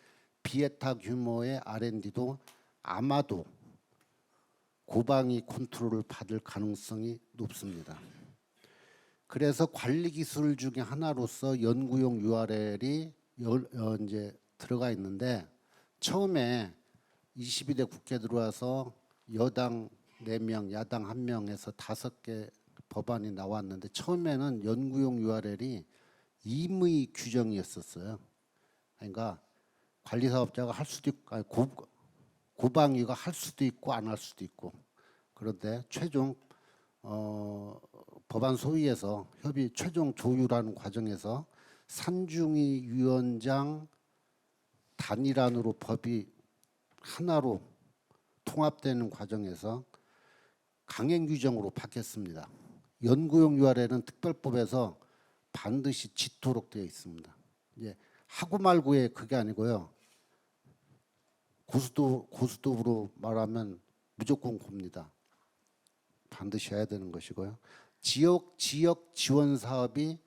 비에타 규모의 R&D도 아마도 고방위 컨트롤을 받을 가능성이 높습니다. 그래서 관리 기술 중에 하나로서 연구용 URL이 이제 들어가 있는데, 처음에 22대 국회 들어와서 여당 4명, 야당 1명에서 5개 법안이 나왔는데, 처음에는 연구용 URL이 임의 규정이었었어요. 그러니까 관리사업자가 할 수도 있고, 아니, 고방위가 할 수도 있고 안 할 수도 있고. 그런데 최종 법안 소위에서 최종 조율하는 과정에서 산중위 위원장 단일안으로 법이 하나로 통합되는 과정에서 강행 규정으로 바뀌었습니다. 연구용 URL은 특별법에서 반드시 짓도록 되어 있습니다. 이제 하고 말고의 그게 아니고요. 고수도로 말하면 무조건 고입니다. 반드시 해야 되는 것이고요. 지역 지원 사업이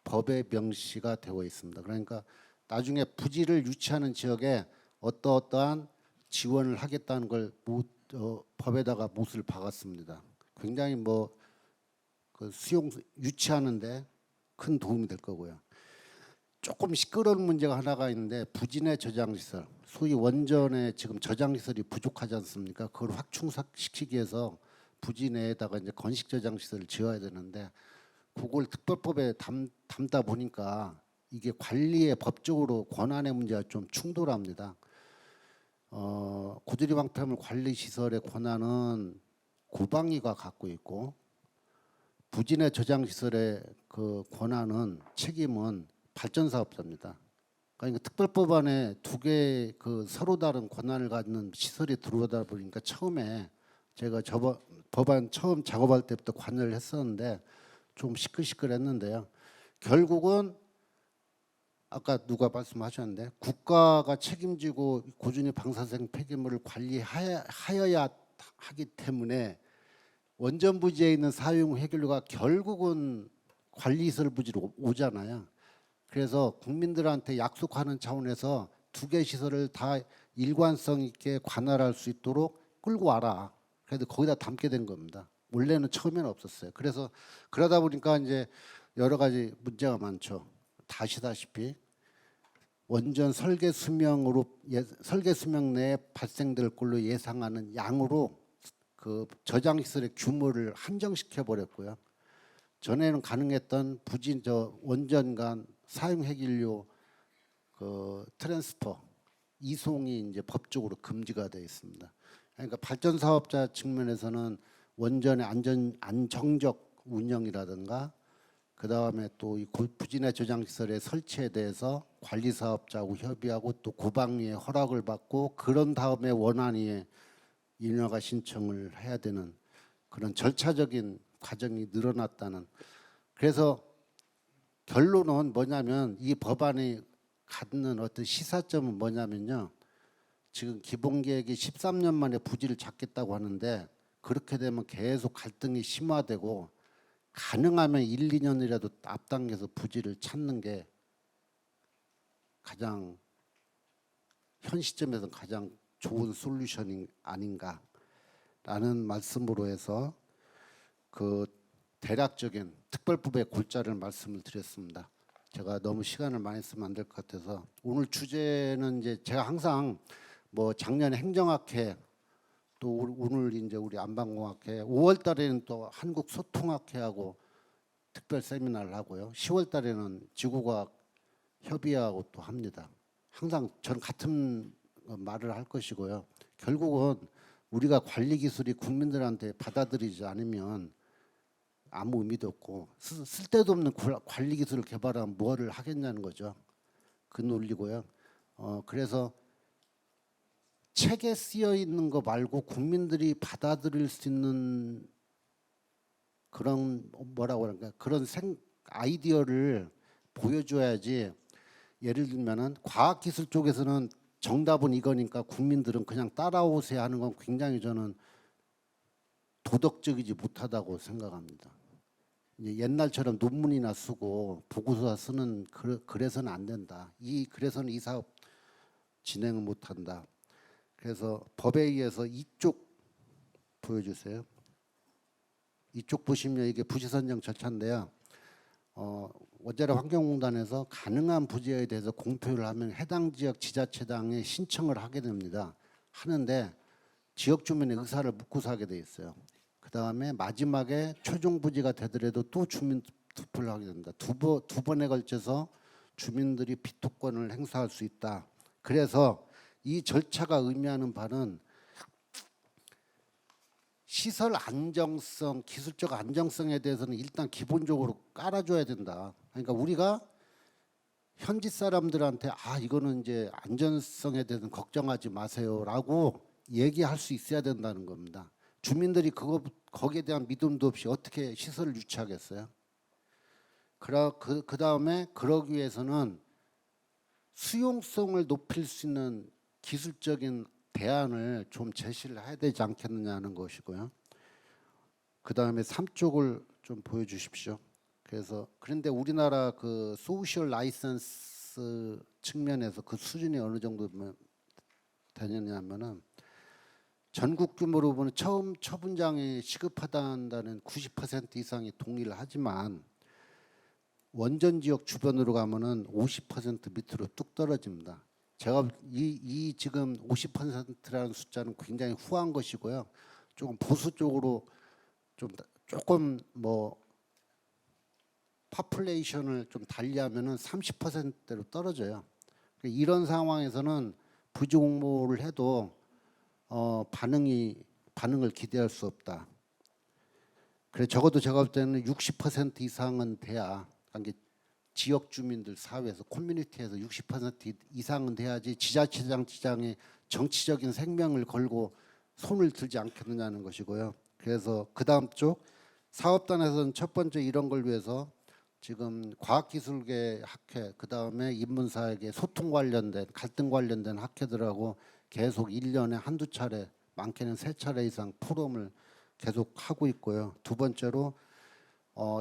법에 명시가 되어 있습니다. 그러니까 나중에 부지를 유치하는 지역에 어떠한 지원을 하겠다는 걸 법에다가 못을 박았습니다. 굉장히 그 수용 유치하는데 큰 도움이 될 거고요. 조금 시끄러운 문제가 하나가 있는데, 부지 내 저장시설, 소위 원전에 지금 저장시설이 부족하지 않습니까? 그걸 확충시키기 위해서 부지 내에다가 이제 건식 저장시설을 지어야 되는데, 그걸 특별법에 담다 보니까 이게 관리에 법적으로 권한의 문제가 좀 충돌합니다. 고준위 방패물 관리 시설의 권한은 고방위가 갖고 있고, 부지 내 저장시설의 그 권한은 책임은 발전사업자입니다. 그러니까 특별법안에 두 개의 그 서로 다른 권한을 갖는 시설이 들어오다 보니까 처음에 제가 법안 처음 작업할 때부터 관여를 했었는데 좀 시끌시끌했는데요. 결국은 아까 누가 말씀하셨는데, 국가가 책임지고 고준위 방사성 폐기물을 관리하여야 하기 때문에 원전 부지에 있는 사용 해결료가 결국은 관리시설 부지로 오잖아요. 그래서 국민들한테 약속하는 차원에서 두 개 시설을 다 일관성 있게 관할할 수 있도록 끌고 와라. 그래도 거기다 담게 된 겁니다. 원래는 처음에는 없었어요. 그래서 그러다 보니까 이제 여러 가지 문제가 많죠. 다 아시다시피 원전 설계 수명 내에 발생될 걸로 예상하는 양으로 그 저장시설의 규모를 한정시켜 버렸고요. 전에는 가능했던 원전 간 사용 해결료 그 트랜스퍼 이송이 이제 법적으로 금지가 되어 있습니다. 그러니까 발전 사업자 측면에서는 원전의 안정적 운영이라든가 그 다음에 또 이 부진해 저장시설의 설치에 대해서 관리사업자하고 협의하고 또 고방리의 허락을 받고 그런 다음에 원안위에 인허가 신청을 해야 되는 그런 절차적인 과정이 늘어났다는. 그래서 결론은 뭐냐면 이 법안이 갖는 어떤 시사점은 뭐냐면요. 지금 기본계획이 13년 만에 부지를 찾겠다고 하는데 그렇게 되면 계속 갈등이 심화되고 가능하면 1, 2년이라도 앞당겨서 부지를 찾는 게 가장 현 시점에서 가장 좋은 솔루션이 아닌가라는 말씀으로 해서 그 대략적인 특별법의 골자를 말씀을 드렸습니다. 제가 너무 시간을 많이 쓰면 안 될 것 같아서 오늘 주제는 이제 제가 항상 뭐 작년에 행정학회 또 오늘 이제 우리 안방공학회 5월 달에는 또 한국소통학회하고 특별 세미나를 하고요. 10월 달에는 지구과학 협의회하고 또 합니다. 항상 저는 같은 말을 할 것이고요. 결국은 우리가 관리 기술이 국민들한테 받아들이지 않으면 아무 의미도 없고 쓸데도 없는 관리 기술을 개발하면 뭐를 하겠냐는 거죠. 그 논리고요. 그래서 책에 쓰여 있는 거 말고 국민들이 받아들일 수 있는 그런 뭐라고 그럴까 그런 아이디어를 보여줘야지. 예를 들면은 과학기술 쪽에서는 정답은 이거니까 국민들은 그냥 따라오세요 하는 건 굉장히 저는 도덕적이지 못하다고 생각합니다. 이제 옛날처럼 논문이나 쓰고 보고서 쓰는 그래서는 안 된다. 그래서는 이 사업 진행을 못한다. 그래서 법에 의해서 이쪽 보여주세요. 이쪽 보시면 이게 부지 선정 절차인데요. 원자력 환경공단에서 가능한 부지에 대해서 공표를 하면 해당 지역 지자체장에 신청을 하게 됩니다. 하는데 지역 주민의 의사를 묻고서 하게 돼 있어요. 그 다음에 마지막에 최종 부지가 되더라도 또 주민 투표를 하게 됩니다. 두 번에 걸쳐서 주민들이 비토권을 행사할 수 있다. 그래서 이 절차가 의미하는 바는 시설 안정성, 기술적 안정성에 대해서는 일단 기본적으로 깔아줘야 된다. 그러니까 우리가 현지 사람들한테 이거는 이제 안전성에 대해서는 걱정하지 마세요라고 얘기할 수 있어야 된다는 겁니다. 주민들이 거기에 대한 믿음도 없이 어떻게 시설을 유치하겠어요? 그 다음에 그러기 위해서는 수용성을 높일 수 있는 기술적인 대안을 좀 제시를 해야 되지 않겠느냐는 것이고요. 그 다음에 3쪽을 좀 보여주십시오. 그런데 우리나라 그 소셜 라이선스 측면에서 그 수준이 어느 정도 되느냐면은 전국 규모로 보면 처음 처분장에 시급하다는 90% 이상이 동의를 하지만 원전 지역 주변으로 가면은 50% 밑으로 뚝 떨어집니다. 제가 이 지금 50%라는 숫자는 굉장히 후한 것이고요. 조금 보수 쪽으로 조금 뭐 파퓰레이션을 좀 달리하면은 30%대로 떨어져요. 이런 상황에서는 부지 공모를 해도 반응을 기대할 수 없다. 그래 적어도 제가 볼 때는 60% 이상은 돼야 그러니까 지역 주민들 사회에서 커뮤니티에서 60% 이상은 돼야지 지자체장의 정치적인 생명을 걸고 손을 들지 않겠느냐는 것이고요. 그래서 그 다음 쪽 사업단에서는 첫 번째 이런 걸 위해서 지금 과학기술계 학회 그 다음에 인문사회계 소통 관련된 갈등 관련된 학회들하고 계속 1년에 한두 차례 많게는 3차례 이상 포럼을 계속 하고 있고요. 두 번째로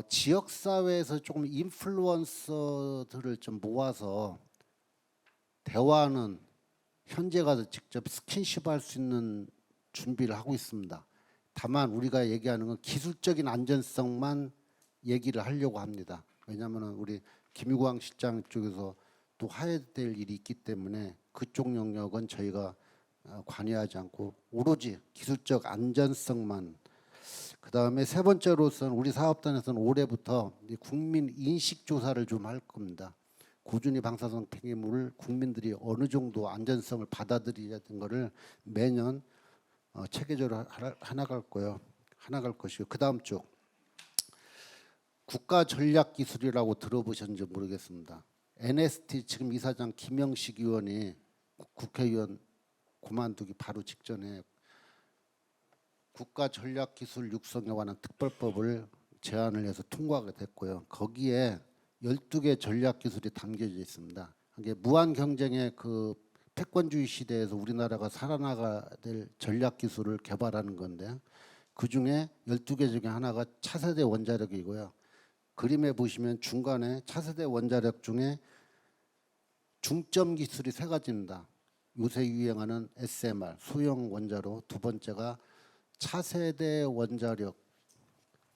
지역사회에서 조금 인플루언서들을 좀 모아서 대화하는 현재 가서 직접 스킨십 할 수 있는 준비를 하고 있습니다. 다만 우리가 얘기하는 건 기술적인 안전성만 얘기를 하려고 합니다. 왜냐하면 우리 김유광 실장 쪽에서 또 해야 될 일이 있기 때문에 그쪽 영역은 저희가 관여하지 않고 오로지 기술적 안전성만. 그 다음에 세 번째로서는 우리 사업단에서는 올해부터 국민 인식 조사를 좀 할 겁니다. 고준위 방사성 폐기물을 국민들이 어느 정도 안전성을 받아들여야 되는 거를 매년 체계적으로 하나갈 것이고 그 다음 쪽 국가전략기술이라고 들어보셨는지 모르겠습니다. NST 지금 이사장 김영식 의원이 국회의원 그만두기 바로 직전에 국가전략기술 육성에 관한 특별법을 제안을 해서 통과가 됐고요. 거기에 12개 전략기술이 담겨져 있습니다. 이게 무한 경쟁의 그 패권주의 시대에서 우리나라가 살아나가야 될 전략기술을 개발하는 건데 그 중에 12개 중에 하나가 차세대 원자력이고요. 그림에 보시면 중간에 차세대 원자력 중에 중점 기술이 세 가지입니다. 요새 유행하는 SMR, 소형 원자로, 두 번째가 차세대 원자력,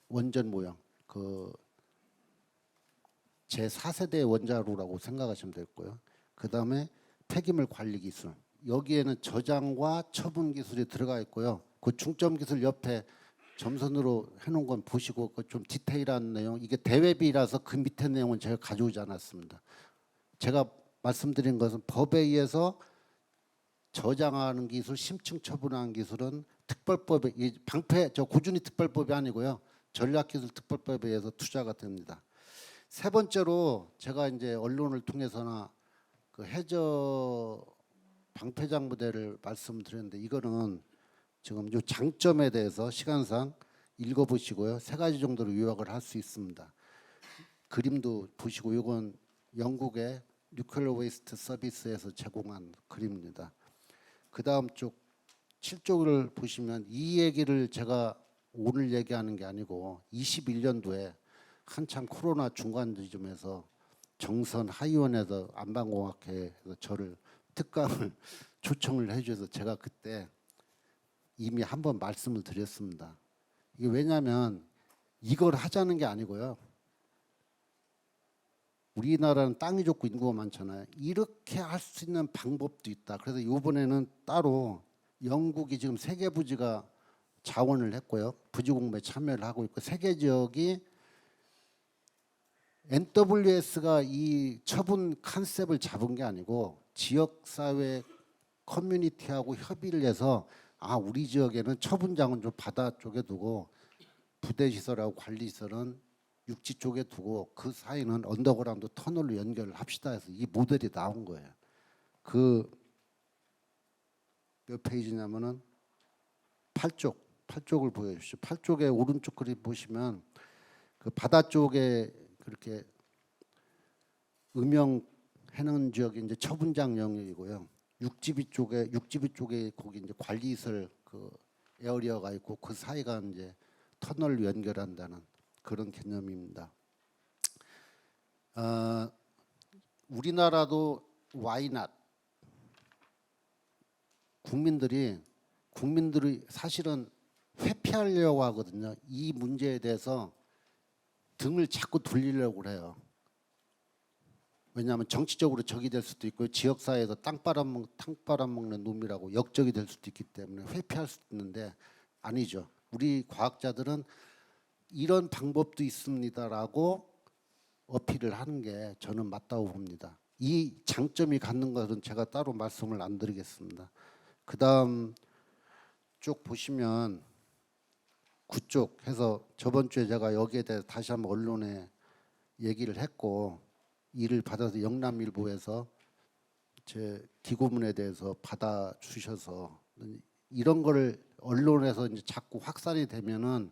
원전 모형, 그 제4세대 원자로라고 생각하시면 되고요. 그 다음에 폐기물 관리 기술, 여기에는 저장과 처분 기술이 들어가 있고요. 그 중점 기술 옆에 점선으로 해놓은 건 보시고 그 좀 디테일한 내용, 이게 대외비라서 그 밑에 내용은 제가 가져오지 않았습니다. 제가 말씀드린 것은 법에 의해서 저장하는 기술, 심층 처분하는 기술은 특별법에, 이 방패 저 고준위 특별법이 아니고요. 전략기술 특별법에 의해서 투자가 됩니다. 세 번째로 제가 이제 언론을 통해서나 그 해저 방패장 부대를 말씀드렸는데 이거는 지금 요 장점에 대해서 시간상 읽어보시고요. 세 가지 정도로 요약을 할 수 있습니다. 그림도 보시고 이건 영국의 뉴클리어 웨이스트 서비스에서 제공한 그림입니다. 그 다음 쪽 7쪽을 보시면 이 얘기를 제가 오늘 얘기하는 게 아니고 21년도에 한참 코로나 중간 지점에서 정선 하의원에서 안방공학회에서 저를 특강을 초청을 해주셔서 제가 그때 이미 한번 말씀을 드렸습니다. 이게 왜냐하면 이걸 하자는 게 아니고요. 우리나라는 땅이 좋고 인구가 많잖아요. 이렇게 할 수 있는 방법도 있다. 그래서 이번에는 따로 영국이 지금 세계 부지가 자원을 했고요. 부지 공부에 참여를 하고 있고 세계 지역이 NWS가 이 처분 컨셉을 잡은 게 아니고 지역사회 커뮤니티하고 협의를 해서 우리 지역에는 처분장은 좀 바다 쪽에 두고 부대시설하고 관리시설은 육지 쪽에 두고 그 사이는 언더그라운드 터널로 연결을 합시다 해서 이 모델이 나온 거예요. 그 몇 페이지냐면은 8쪽을 보여주십시오. 8쪽의 오른쪽 그림 보시면 그 바다 쪽에 그렇게 음영해놓은 지역이 이제 처분장 영역이고요. 육지비 쪽에 거기 이제 관리시설 그 에어리어가 있고 그 사이가 이제 터널로 연결한다는 그런 개념입니다. 우리나라도 why not? 국민들이 사실은 회피하려고 하거든요. 이 문제에 대해서 등을 자꾸 돌리려고 해요. 왜냐하면 정치적으로 적이 될 수도 있고 지역사회에서 땅 빨아먹는 놈이라고 역적이 될 수도 있기 때문에 회피할 수도 있는데 아니죠. 우리 과학자들은 이런 방법도 있습니다라고 어필을 하는 게 저는 맞다고 봅니다. 이 장점이 갖는 것은 제가 따로 말씀을 안 드리겠습니다. 그 다음 쭉 보시면 9쪽 해서 저번 주에 제가 여기에 대해서 다시 한번 언론에 얘기를 했고 이를 받아서 영남일보에서 제 기고문에 대해서 받아주셔서 이런 거를 언론에서 이제 자꾸 확산이 되면은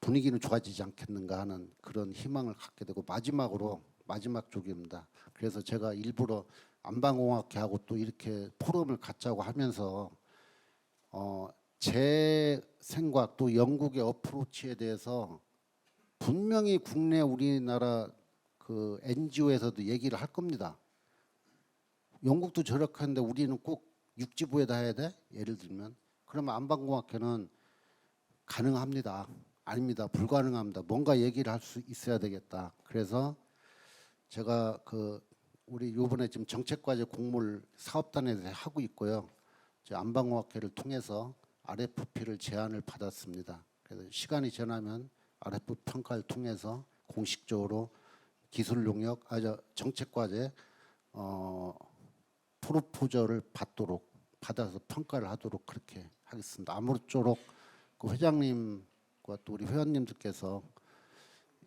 분위기는 좋아지지 않겠는가 하는 그런 희망을 갖게 되고 마지막 쪽입니다. 그래서 제가 일부러 안방공학회하고 또 이렇게 포럼을 갖자고 하면서 제 생각 또 영국의 어프로치에 대해서 분명히 국내 우리나라 그 NGO에서도 얘기를 할 겁니다. 영국도 저렇게 하는데 우리는 꼭 육지부에다 해야 돼? 예를 들면 그러면 안방공학회는 가능합니다. 아닙니다. 불가능합니다. 뭔가 얘기를 할 수 있어야 되겠다. 그래서 제가 우리 요번에 지금 정책과제 공모를 사업단에서 하고 있고요. 안방공학회를 통해서 RFP를 제안을 받았습니다. 그래서 시간이 지나면 RF 평가를 통해서 공식적으로 기술 용역, 정책과제 프로포저를 받아서 평가를 하도록 그렇게 하겠습니다. 아무쪼록 그 회장님 또 우리 회원님들께서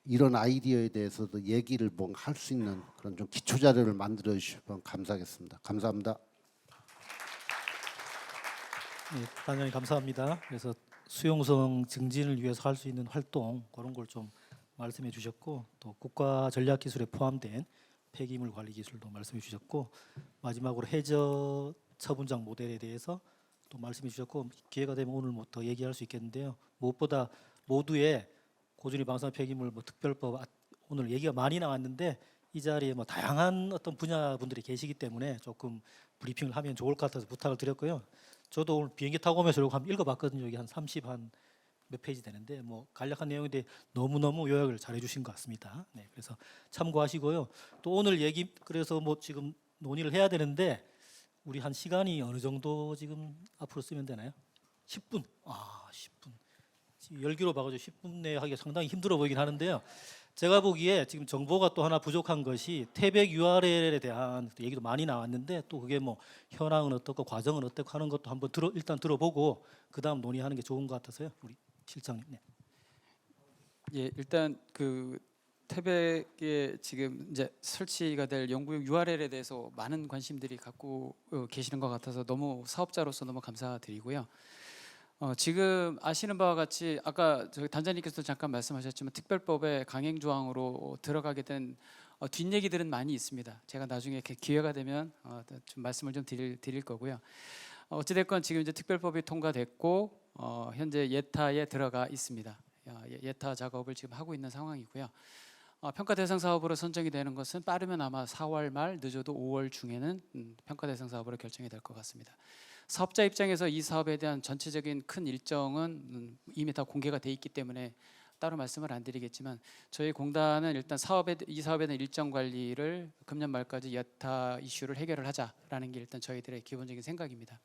이런 아이디어에 대해서도 얘기를 뭔가 할 수 있는 그런 좀 기초 자료를 만들어 주시면 감사하겠습니다. 감사합니다. 네, 단장님 감사합니다. 그래서 수용성 증진을 위해서 할 수 있는 활동 그런 걸 좀 말씀해 주셨고 또 국가 전략 기술에 포함된 폐기물 관리 기술도 말씀해 주셨고 마지막으로 해저 처분장 모델에 대해서 또 말씀해 주셨고 기회가 되면 오늘 뭐 더 얘기할 수 있겠는데요. 무엇보다 모두의 고준위 방사능 폐기물 뭐 특별법 오늘 얘기가 많이 나왔는데 이 자리에 뭐 다양한 어떤 분야 분들이 계시기 때문에 조금 브리핑을 하면 좋을 것 같아서 부탁을 드렸고요. 저도 오늘 비행기 타고 오면서 이거 한번 읽어봤거든요. 여기 한 30 한 몇 페이지 되는데 뭐 간략한 내용인데 너무너무 요약을 잘해 주신 것 같습니다. 네, 그래서 참고하시고요. 또 오늘 얘기 그래서 뭐 지금 논의를 해야 되는데 우리 한 시간이 어느 정도 지금 앞으로 쓰면 되나요? 10분. 10분. 열기로 봐가지고 10분 내에 하기가 상당히 힘들어 보이긴 하는데요. 제가 보기에 지금 정보가 또 하나 부족한 것이 태백 URL에 대한 얘기도 많이 나왔는데 또 그게 뭐 현황은 어떻고 과정은 어떻고 하는 것도 한번 일단 들어보고 그 다음 논의하는 게 좋은 것 같아서요. 우리 실장님. 네. 예, 일단 그 태백에 지금 이제 설치가 될 연구용 URL에 대해서 많은 관심들이 갖고 계시는 것 같아서 너무 사업자로서 너무 감사드리고요. 지금 아시는 바와 같이 아까 저희 단장님께서도 잠깐 말씀하셨지만 특별법의 강행 조항으로 들어가게 된 뒷얘기들은 많이 있습니다. 제가 나중에 기회가 되면 좀 말씀을 좀 드릴 거고요. 어찌됐건 지금 이제 특별법이 통과됐고 현재 예타에 들어가 있습니다. 예타 작업을 지금 하고 있는 상황이고요. 평가 대상 사업으로 선정이 되는 것은 빠르면 아마 4월 말 늦어도 5월 중에는 평가 대상 사업으로 결정이 될 것 같습니다. 사업자 입장에서 이 사업에 대한 전체적인 큰 일정은 이미 다 공개가 돼 있기 때문에 따로 말씀을 안 드리겠지만 저희 공단은 일단 이 사업에 대한 일정 관리를 금년 말까지 예타 이슈를 해결을 하자라는 게 일단 저희들의 기본적인 생각입니다.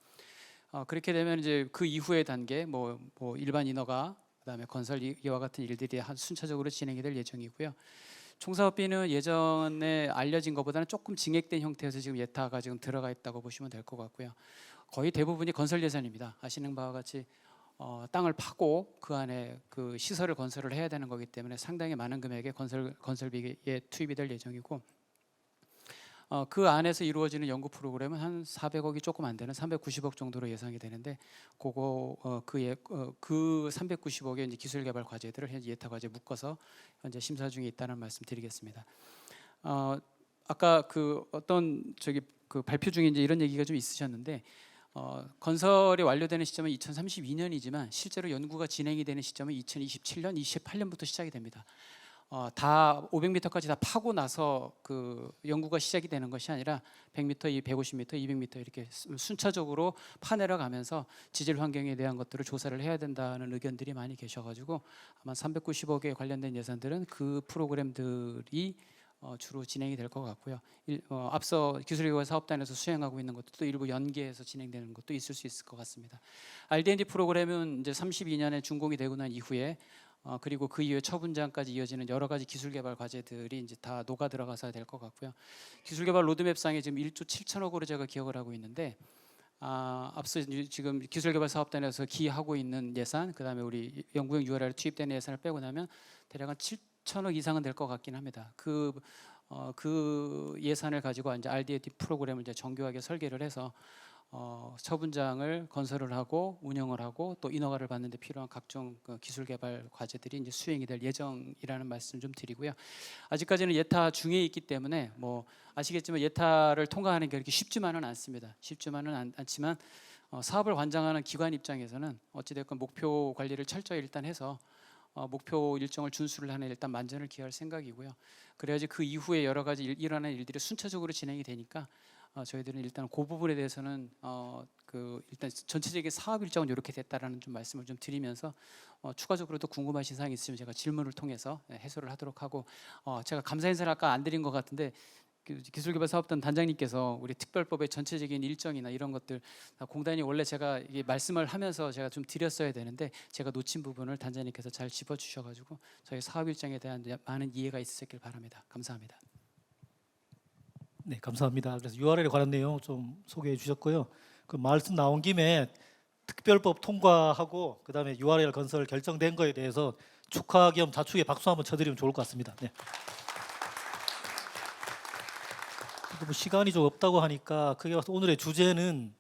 그렇게 되면 이제 그 이후의 단계 뭐 일반 인허가 그다음에 건설 이와 같은 일들이 순차적으로 진행이 될 예정이고요. 총사업비는 예전에 알려진 것보다는 조금 증액된 형태에서 지금 예타가 지금 들어가 있다고 보시면 될 것 같고요. 거의 대부분이 건설 예산입니다. 아시는 바와 같이 땅을 파고 그 안에 그 시설을 건설을 해야 되는 거기 때문에 상당히 많은 금액의 건설비에 투입이 될 예정이고 그 안에서 이루어지는 연구 프로그램은 한 400억이 조금 안 되는 390억 정도로 예상이 되는데 그 390억의 이제 기술 개발 과제들을 현재 예타 과제 묶어서 현재 심사 중에 있다는 말씀드리겠습니다. 아까 그 어떤 그 발표 중에 이제 이런 얘기가 좀 있으셨는데 건설이 완료되는 시점은 2032년이지만 실제로 연구가 진행이 되는 시점은 2027년, 28년부터 시작이 됩니다. 다 500m까지 다 파고 나서 그 연구가 시작이 되는 것이 아니라 100m, 150m, 200m 이렇게 순차적으로 파내려가면서 지질 환경에 대한 것들을 조사를 해야 된다는 의견들이 많이 계셔가지고 아마 390억에 관련된 예산들은 그 프로그램들이 주로 진행이 될 것 같고요. 앞서 기술개발 사업단에서 수행하고 있는 것도 또 일부 연계해서 진행되는 것도 있을 수 있을 것 같습니다. RD&D 프로그램은 이제 32년에 준공이 되고 난 이후에 그리고 그 이후에 처분장까지 이어지는 여러 가지 기술 개발 과제들이 이제 다 녹아 들어가서 될 것 같고요. 기술 개발 로드맵상에 지금 1조 7천억으로 제가 기억을 하고 있는데 앞서 지금 기술 개발 사업단에서 기하고 있는 예산, 그다음에 우리 연구용 URL 투입되는 예산을 빼고 나면 대략 한 7천억 이상은 될 것 같긴 합니다. 그 예산을 가지고 이제 RD&D 프로그램을 이제 정교하게 설계를 해서 처분장을 건설을 하고 운영을 하고 또 인허가를 받는 데 필요한 각종 기술 개발 과제들이 이제 수행이 될 예정이라는 말씀 좀 드리고요. 아직까지는 예타 중에 있기 때문에 뭐 아시겠지만 예타를 통과하는 게 그렇게 쉽지만은 않습니다. 쉽지만은 않지만 사업을 관장하는 기관 입장에서는 어찌 됐건 목표 관리를 철저히 일단 해서 목표 일정을 준수를 하는 일단 만전을 기할 생각이고요. 그래야지 그 이후에 여러 가지 일어나는 일들이 순차적으로 진행이 되니까 저희들은 일단 그 부분에 대해서는 일단 전체적인 사업 일정은 이렇게 됐다라는 좀 말씀을 좀 드리면서 추가적으로 또 궁금하신 사항이 있으면 제가 질문을 통해서 해소를 하도록 하고 제가 감사 인사를 아까 안 드린 것 같은데 기술개발사업단 단장님께서 우리 특별법의 전체적인 일정이나 이런 것들 공단이 원래 제가 이게 말씀을 하면서 제가 좀 드렸어야 되는데 제가 놓친 부분을 단장님께서 잘 짚어주셔가지고 저희 사업 일정에 대한 많은 이해가 있으셨길 바랍니다. 감사합니다. 네, 감사합니다. 그래서 URL에 관한 내용 좀 소개해 주셨고요. 그 말씀 나온 김에 특별법 통과하고 그다음에 URL 건설 결정된 거에 대해서 축하 겸 자축의 박수 한번 쳐드리면 좋을 것 같습니다. 네. 그리고 뭐 시간이 좀 없다고 하니까 그게 와서 오늘의 주제는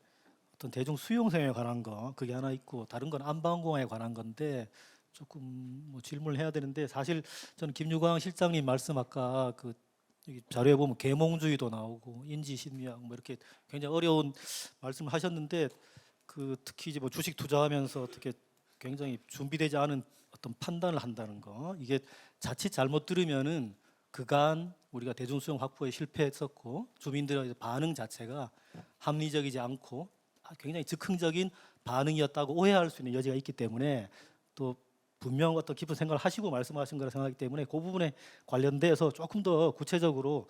어떤 대중 수용성에 관한 거 그게 하나 있고 다른 건 안방공화에 관한 건데 조금 뭐 질문을 해야 되는데 사실 저는 김유광 실장님 말씀 아까 그 여기 자료에 보면 계몽주의도 나오고 인지심리학 뭐 이렇게 굉장히 어려운 말씀을 하셨는데 그 특히 이제 뭐 주식 투자하면서 어떻게 굉장히 준비되지 않은 어떤 판단을 한다는 거 이게 자칫 잘못 들으면은 그간 우리가 대중수용 확보에 실패했었고 주민들의 반응 자체가 합리적이지 않고 굉장히 즉흥적인 반응이었다고 오해할 수 있는 여지가 있기 때문에 또 분명 어떤 깊은 생각을 하시고 말씀하신 거라 생각하기 때문에 그 부분에 관련돼서 조금 더 구체적으로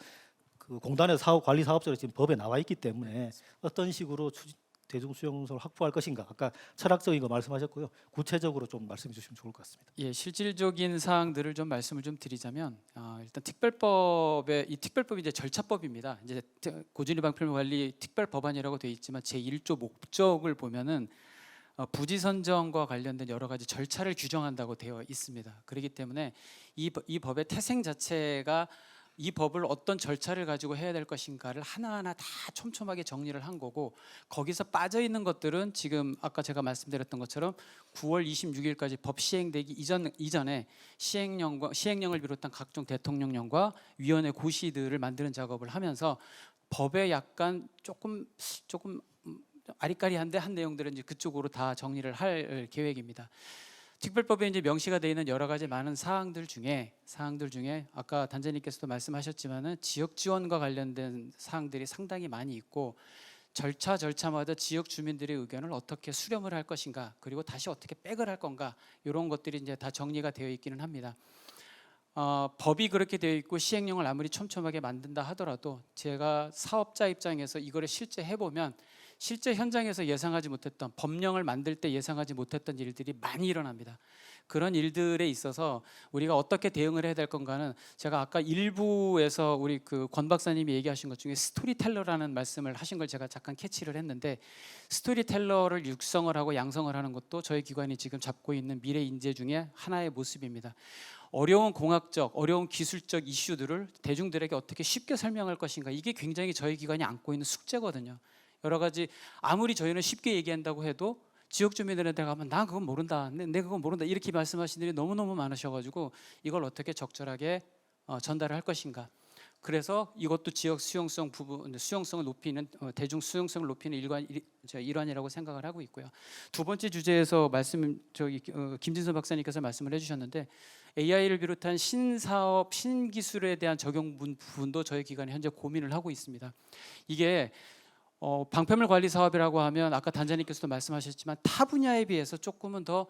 그 공단의 사업 관리 사업자로 지금 법에 나와 있기 때문에 어떤 식으로 대중 수용소를 확보할 것인가 아까 철학적인 거 말씀하셨고요 구체적으로 좀 말씀해 주시면 좋을 것 같습니다. 예, 실질적인 사항들을 좀 말씀을 좀 드리자면 일단 특별법의 이 특별법이 이제 절차법입니다. 이제 고준위 방편물 관리 특별법안이라고 되어 있지만 제 1조 목적을 보면은 부지 선정과 관련된 여러 가지 절차를 규정한다고 되어 있습니다. 그렇기 때문에 이 법의 태생 자체가 이 법을 어떤 절차를 가지고 해야 될 것인가를 하나하나 다 촘촘하게 정리를 한 거고 거기서 빠져 있는 것들은 지금 아까 제가 말씀드렸던 것처럼 9월 26일까지 법 시행되기 이전에 시행령을 비롯한 각종 대통령령과 위원회 고시들을 만드는 작업을 하면서 법에 약간 조금 아리까리한데 한 내용들은 이제 그쪽으로 다 정리를 할 계획입니다. 특별법에 이제 명시가 되어 있는 여러 가지 많은 사항들 중에 아까 단장님께서도 말씀하셨지만은 지역 지원과 관련된 사항들이 상당히 많이 있고 절차마다 지역 주민들의 의견을 어떻게 수렴을 할 것인가 그리고 다시 어떻게 백을 할 건가 이런 것들이 이제 다 정리가 되어 있기는 합니다. 법이 그렇게 되어 있고 시행령을 아무리 촘촘하게 만든다 하더라도 제가 사업자 입장에서 이거를 실제 해보면 실제 현장에서 예상하지 못했던 법령을 만들 때 예상하지 못했던 일들이 많이 일어납니다. 그런 일들에 있어서 우리가 어떻게 대응을 해야 될 건가는 제가 아까 일부에서 우리 그 권 박사님이 얘기하신 것 중에 스토리텔러라는 말씀을 하신 걸 제가 잠깐 캐치를 했는데 스토리텔러를 육성을 하고 양성을 하는 것도 저희 기관이 지금 잡고 있는 미래 인재 중에 하나의 모습입니다. 어려운 공학적, 어려운 기술적 이슈들을 대중들에게 어떻게 쉽게 설명할 것인가 이게 굉장히 저희 기관이 안고 있는 숙제거든요. 여러 가지 아무리 저희는 쉽게 얘기한다고 해도 지역 주민들한테 가면 나 그건 모른다, 내 그건 모른다 이렇게 말씀하시는 분들이 너무너무 많으셔가지고 이걸 어떻게 적절하게 전달을 할 것인가. 그래서 이것도 지역 수용성 부분, 수용성을 높이는 대중 수용성을 높이는 일환이라고 생각을 하고 있고요. 두 번째 주제에서 김진선 박사님께서 말씀을 해주셨는데 AI를 비롯한 신사업, 신기술에 대한 적용 부분도 저희 기관이 현재 고민을 하고 있습니다. 이게 방패물 관리 사업이라고 하면 아까 단장님께서도 말씀하셨지만 타 분야에 비해서 조금은 더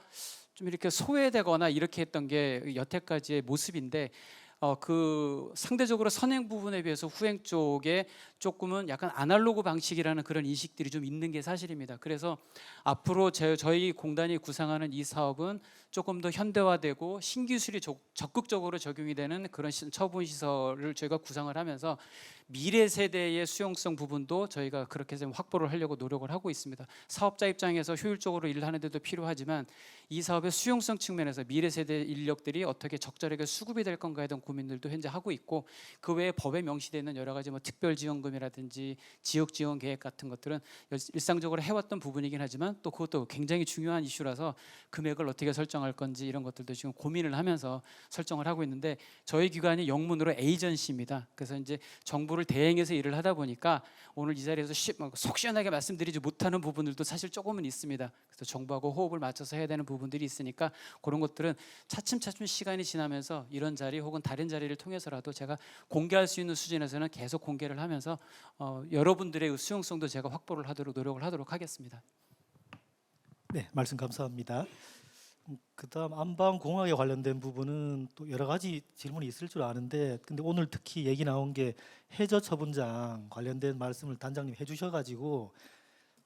좀 이렇게 소외되거나 이렇게 했던 게 여태까지의 모습인데 그 상대적으로 선행 부분에 비해서 후행 쪽에 조금은 약간 아날로그 방식이라는 그런 인식들이 좀 있는 게 사실입니다. 그래서 앞으로 저희 공단이 구상하는 이 사업은 조금 더 현대화되고 신기술이 적극적으로 적용이 되는 그런 처분 시설을 저희가 구상을 하면서 미래 세대의 수용성 부분도 저희가 그렇게 좀 확보를 하려고 노력을 하고 있습니다. 사업자 입장에서 효율적으로 일을 하는 데도 필요하지만 이 사업의 수용성 측면에서 미래 세대 인력들이 어떻게 적절하게 수급이 될 건가에 대한 고민들도 현재 하고 있고 그 외에 법에 명시되어 있는 여러 가지 뭐 특별지원금이라든지 지역지원 계획 같은 것들은 일상적으로 해왔던 부분이긴 하지만 또 그것도 굉장히 중요한 이슈라서 금액을 어떻게 설정할 건지 이런 것들도 지금 고민을 하면서 설정을 하고 있는데 저희 기관이 영문으로 에이전시입니다. 그래서 이제 정부를 대행해서 일을 하다 보니까 오늘 이 자리에서 속 시원하게 말씀드리지 못하는 부분들도 사실 조금은 있습니다. 그래서 정부하고 호흡을 맞춰서 해야 되는 부분들이 있으니까 그런 것들은 차츰 시간이 지나면서 이런 자리 혹은 다른 자리를 통해서라도 제가 공개할 수 있는 수준에서는 계속 공개를 하면서 여러분들의 수용성도 제가 확보를 하도록 노력을 하도록 하겠습니다. 네, 말씀 감사합니다. 그다음 안방공학에 관련된 부분은 또 여러 가지 질문이 있을 줄 아는데 근데 오늘 특히 얘기 나온 게 해저 처분장 관련된 말씀을 단장님 해주셔가지고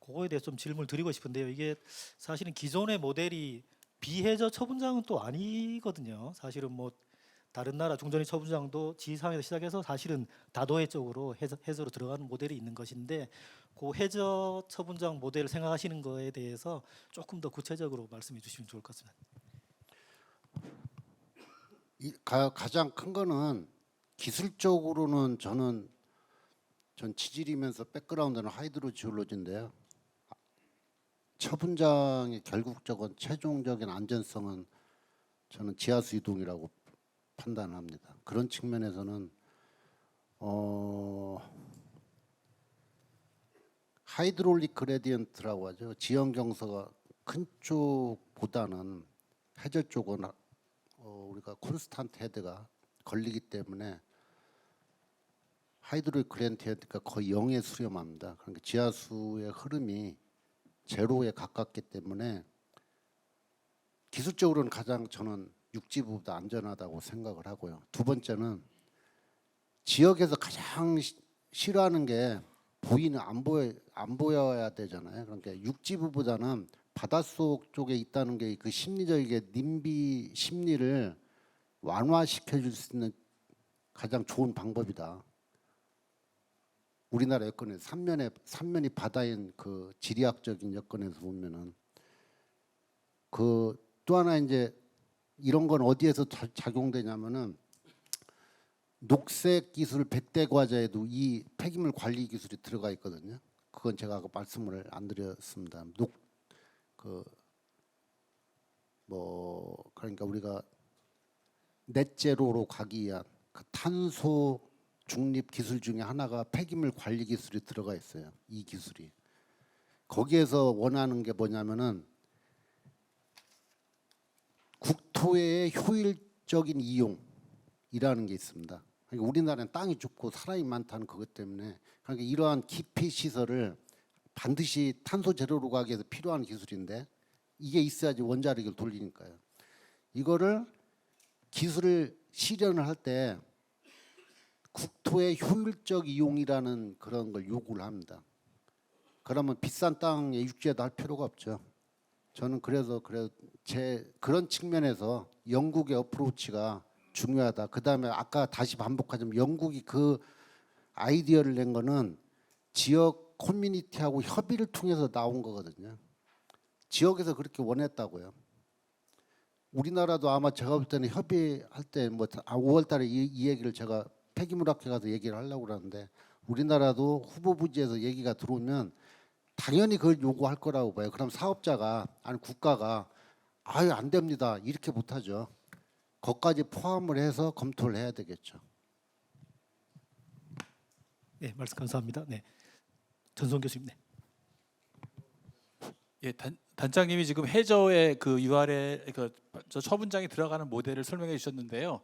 그거에 대해서 좀 질문을 드리고 싶은데요. 이게 사실은 기존의 모델이 비해저 처분장은 또 아니거든요. 사실은 뭐 다른 나라 중전위 처분장도 지상에서 시작해서 사실은 다도해 쪽으로 해저로 들어가는 모델이 있는 것인데 그 해저 처분장 모델을 생각하시는 거에 대해서 조금 더 구체적으로 말씀해 주시면 좋을 것 같습니다. 가장 큰 거는 기술적으로는 전 지질이면서 백그라운드는 하이드로 지올로지인데요. 처분장의 결국적인 최종적인 안전성은 저는 지하수 이동이라고 판단합니다. 그런 측면에서는 하이드롤릭 그레디언트라고 하죠. 지형 경사가 큰 쪽보다는 해저 쪽은 우리가 콘스탄트 헤드가 걸리기 때문에 하이드롤릭 그레디언트가 거의 0에 수렴합니다. 그러니까 지하수의 흐름이 제로에 가깝기 때문에 기술적으로는 가장 저는 육지보다 안전하다고 생각을 하고요. 두 번째는 지역에서 가장 싫어하는 게 안 보여야 되잖아요. 그러니까 육지부보다는 바닷속 쪽에 있다는 게 그 심리적인 님비 심리를 완화시켜 줄 수 있는 가장 좋은 방법이다. 우리나라 여건에 삼면이 바다인 그 지리학적인 여건에서 보면은 그 또 하나 이제 이런 건 어디에서 작용되냐면은 녹색 기술 100대 과제에도 이 폐기물 관리 기술이 들어가 있거든요. 그건 제가 아까 말씀을 안 드렸습니다. 그러니까 우리가 넷제로로 가기 위한 그 탄소 중립 기술 중에 하나가 폐기물 관리 기술이 들어가 있어요. 이 기술이. 거기에서 원하는 게 뭐냐면은 국토의 효율적인 이용이라는 게 있습니다. 그러니까 우리나라는 땅이 좁고 사람이 많다는 그것 때문에 그러니까 이러한 기피 시설을 반드시 탄소 제로로 가기 위해서 필요한 기술인데 이게 있어야지 원자력을 돌리니까요. 이거를 기술을 실현을 할 때 국토의 효율적 이용이라는 그런 걸 요구를 합니다. 그러면 비싼 땅에 육지에다 할 필요가 없죠. 저는 그래서 그런 측면에서 영국의 어프로치가 중요하다. 그다음에 아까 다시 반복하자면 영국이 그 아이디어를 낸 거는 지역 커뮤니티하고 협의를 통해서 나온 거거든요. 지역에서 그렇게 원했다고요. 우리나라도 아마 제가 볼 때는 협의할 때 5월 달에 이 얘기를 제가 폐기물학회 가서 얘기를 하려고 그러는데 우리나라도 후보 부지에서 얘기가 들어오면 당연히 그걸 요구할 거라고 봐요. 그럼 사업자가 아니 국가가 아유 안 됩니다. 이렇게 못하죠. 거기까지 포함을 해서 검토를 해야 되겠죠. 네, 말씀 감사합니다. 네, 전송 교수님. 네. 예, 단장님이 지금 해저의 그 UR에 저 처분장이 들어가는 모델을 설명해 주셨는데요.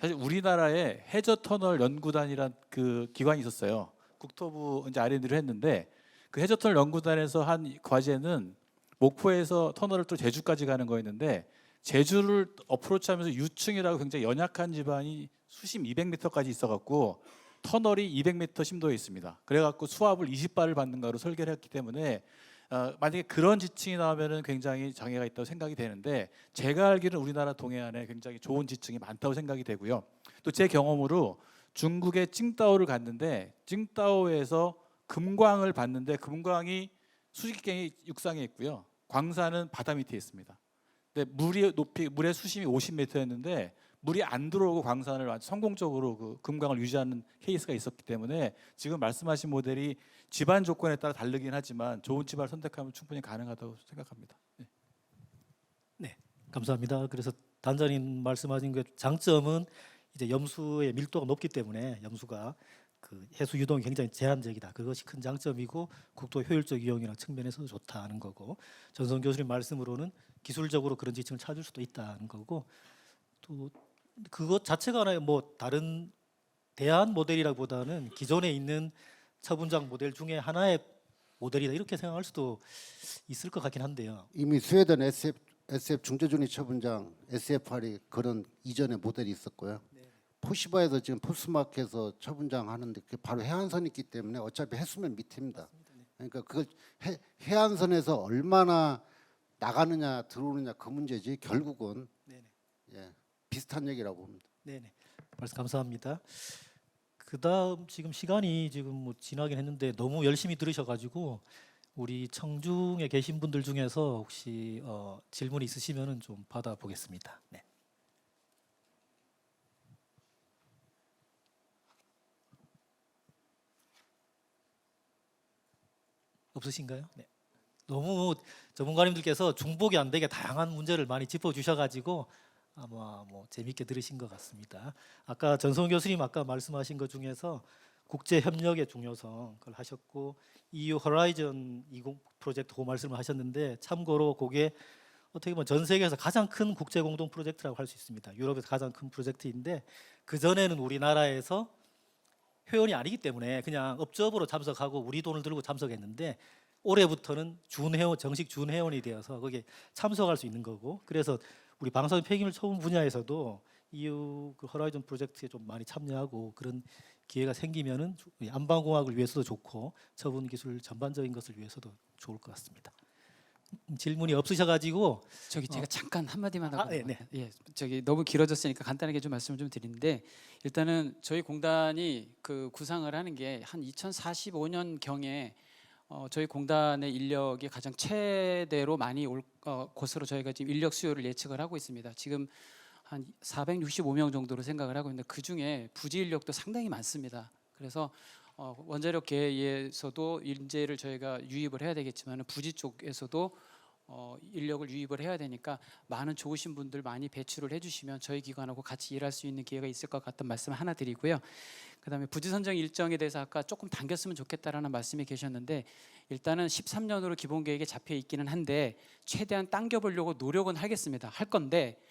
사실 우리나라에 해저 터널 연구단이란 그 기관이 있었어요. 국토부 이제 R&D를 했는데 그 해저 터널 연구단에서 한 과제는 목포에서 터널을 또 제주까지 가는 거였는데 제주를 어프로치하면서 유층이라고 굉장히 연약한 지반이 수심 200m까지 있어갖고 터널이 200m 심도에 있습니다. 그래갖고 수압을 20바를 받는 거로 설계를 했기 때문에 만약에 그런 지층이 나오면은 굉장히 장애가 있다고 생각이 되는데 제가 알기로는 우리나라 동해안에 굉장히 좋은 지층이 많다고 생각이 되고요. 또 제 경험으로 중국의 칭다오를 갔는데 칭다오에서 금광을 봤는데 금광이 수직경이 육상에 있고요. 광산은 바다 밑에 있습니다. 근데 물의 수심이 50m였는데 물이 안 들어오고 광산을 아주 성공적으로 그 금광을 유지하는 케이스가 있었기 때문에 지금 말씀하신 모델이 지반 조건에 따라 다르긴 하지만 좋은 지반을 선택하면 충분히 가능하다고 생각합니다. 네. 네, 감사합니다. 그래서 단장님 말씀하신 그 장점은 이제 염수의 밀도가 높기 때문에 염수가 그 해수 유동이 굉장히 제한적이다. 그것이 큰 장점이고 국토 효율적 이용이라는 측면에서 좋다는 거고 전성 교수님 말씀으로는 기술적으로 그런 지층을 찾을 수도 있다는 거고 또 그것 자체가 하나의 뭐 다른 대안 모델이라기보다는 기존에 있는 처분장 모델 중에 하나의 모델이다 이렇게 생각할 수도 있을 것 같긴 한데요. 이미 스웨덴 SF 중재준위 처분장 SFR이 그런 이전의 모델이 있었고요. 포시바에서 지금 포스마크에서 처분장 하는데 그게 바로 해안선이 있기 때문에 어차피 해수면 밑입니다. 그러니까 그걸 해안선에서 얼마나 나가느냐 들어오느냐 그 문제지 결국은 예, 비슷한 얘기라고 봅니다. 네네. 말씀 감사합니다. 그다음 지금 시간이 지금 뭐 지나긴 했는데 너무 열심히 들으셔가지고 우리 청중에 계신 분들 중에서 혹시 질문 있으시면은 좀 받아보겠습니다. 네. 없으신가요? 네. 너무 전문가님들께서 중복이 안 되게 다양한 문제를 많이 짚어주셔가지고 아마 뭐 재밌게 들으신 것 같습니다. 아까 전성훈 교수님 아까 말씀하신 것 중에서 국제 협력의 중요성 그걸 하셨고 EU 호라이즌 20 프로젝트 그 말씀을 하셨는데 참고로 그게 어떻게 보면 전 세계에서 가장 큰 국제 공동 프로젝트라고 할 수 있습니다. 유럽에서 가장 큰 프로젝트인데 그 전에는 우리나라에서 회원이 아니기 때문에 그냥 업적으로 참석하고 우리 돈을 들고 참석했는데 올해부터는 준회원 정식 준회원이 되어서 거기에 참석할 수 있는 거고 그래서 우리 방사선 폐기물 처분 분야에서도 EU 그 호라이즌 프로젝트에 좀 많이 참여하고 그런 기회가 생기면은 우리 안방공학을 위해서도 좋고 처분 기술 전반적인 것을 위해서도 좋을 것 같습니다. 질문이 없으셔가지고 저기 제가 잠깐 한마디만 하고 네, 네. 예, 저기 너무 길어졌으니까 간단하게 좀 말씀을 좀 드리는데 일단은 저희 공단이 그 구상을 하는 게 한 2045년 경에 저희 공단의 인력이 가장 최대로 많이 올 곳으로 저희가 지금 인력 수요를 예측을 하고 있습니다. 지금 한 465명 정도로 생각을 하고 있는데 그 중에 부지 인력도 상당히 많습니다. 그래서 원자력계에서도 인재를 저희가 유입을 해야 되겠지만 부지 쪽에서도 인력을 유입을 해야 되니까 많은 좋으신 분들 많이 배출을 해주시면 저희 기관하고 같이 일할 수 있는 기회가 있을 것 같은 말씀 하나 드리고요. 그다음에 부지 선정 일정에 대해서 아까 조금 당겼으면 좋겠다라는 말씀이 계셨는데 일단은 13년으로 기본 계획에 잡혀 있기는 한데 최대한 당겨보려고 노력은 하겠습니다. 할 건데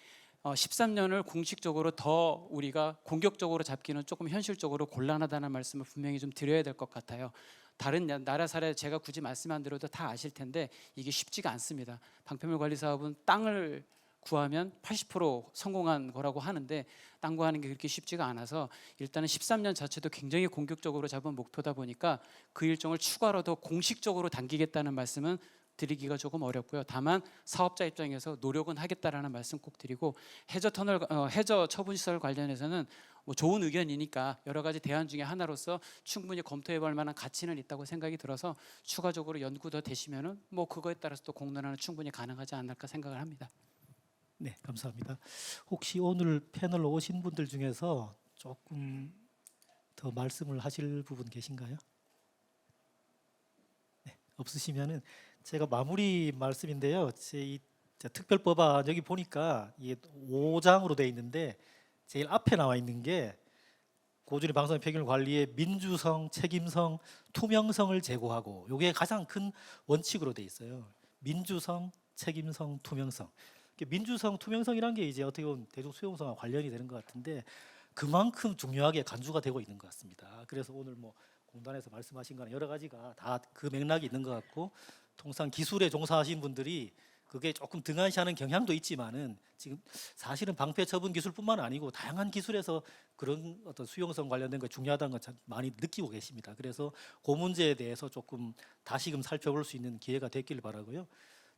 13년을 공식적으로 더 우리가 공격적으로 잡기는 조금 현실적으로 곤란하다는 말씀을 분명히 좀 드려야 될 것 같아요. 다른 나라 사례 제가 굳이 말씀 안 드려도 다 아실 텐데 이게 쉽지가 않습니다. 방패물 관리 사업은 땅을 구하면 80% 성공한 거라고 하는데 땅 구하는 게 그렇게 쉽지가 않아서 일단은 13년 자체도 굉장히 공격적으로 잡은 목표다 보니까 그 일정을 추가로 더 공식적으로 당기겠다는 말씀은 드리기가 조금 어렵고요. 다만 사업자 입장에서 노력은 하겠다라는 말씀 꼭 드리고 해저 터널 해저 처분 시설 관련해서는 뭐 좋은 의견이니까 여러 가지 대안 중에 하나로서 충분히 검토해볼 만한 가치는 있다고 생각이 들어서 추가적으로 연구 더 되시면은 뭐 그거에 따라서 또 공론화는 충분히 가능하지 않을까 생각을 합니다. 네, 감사합니다. 혹시 오늘 패널로 오신 분들 중에서 조금 더 말씀을 하실 부분 계신가요? 네, 없으시면은 제가 마무리 말씀인데요. 제 특별법안 여기 보니까 이게 5장으로 돼 있는데 제일 앞에 나와 있는 게 고준위 방사선 폐기물 관리의 민주성, 책임성, 투명성을 제고하고 이게 가장 큰 원칙으로 돼 있어요. 민주성, 책임성, 투명성. 민주성, 투명성이란 게 이제 어떻게 보면 대중 수용성과 관련이 되는 것 같은데 그만큼 중요하게 간주가 되고 있는 것 같습니다. 그래서 오늘 뭐 공단에서 말씀하신 거는 여러 가지가 다 그 맥락이 있는 것 같고 통상 기술에 종사하신 분들이 그게 조금 등한시하는 경향도 있지만은 지금 사실은 방패 처분 기술뿐만 아니고 다양한 기술에서 그런 어떤 수용성 관련된 거 중요하다는 걸 많이 느끼고 계십니다. 그래서 그 문제에 대해서 조금 다시금 살펴볼 수 있는 기회가 됐기를 바라고요.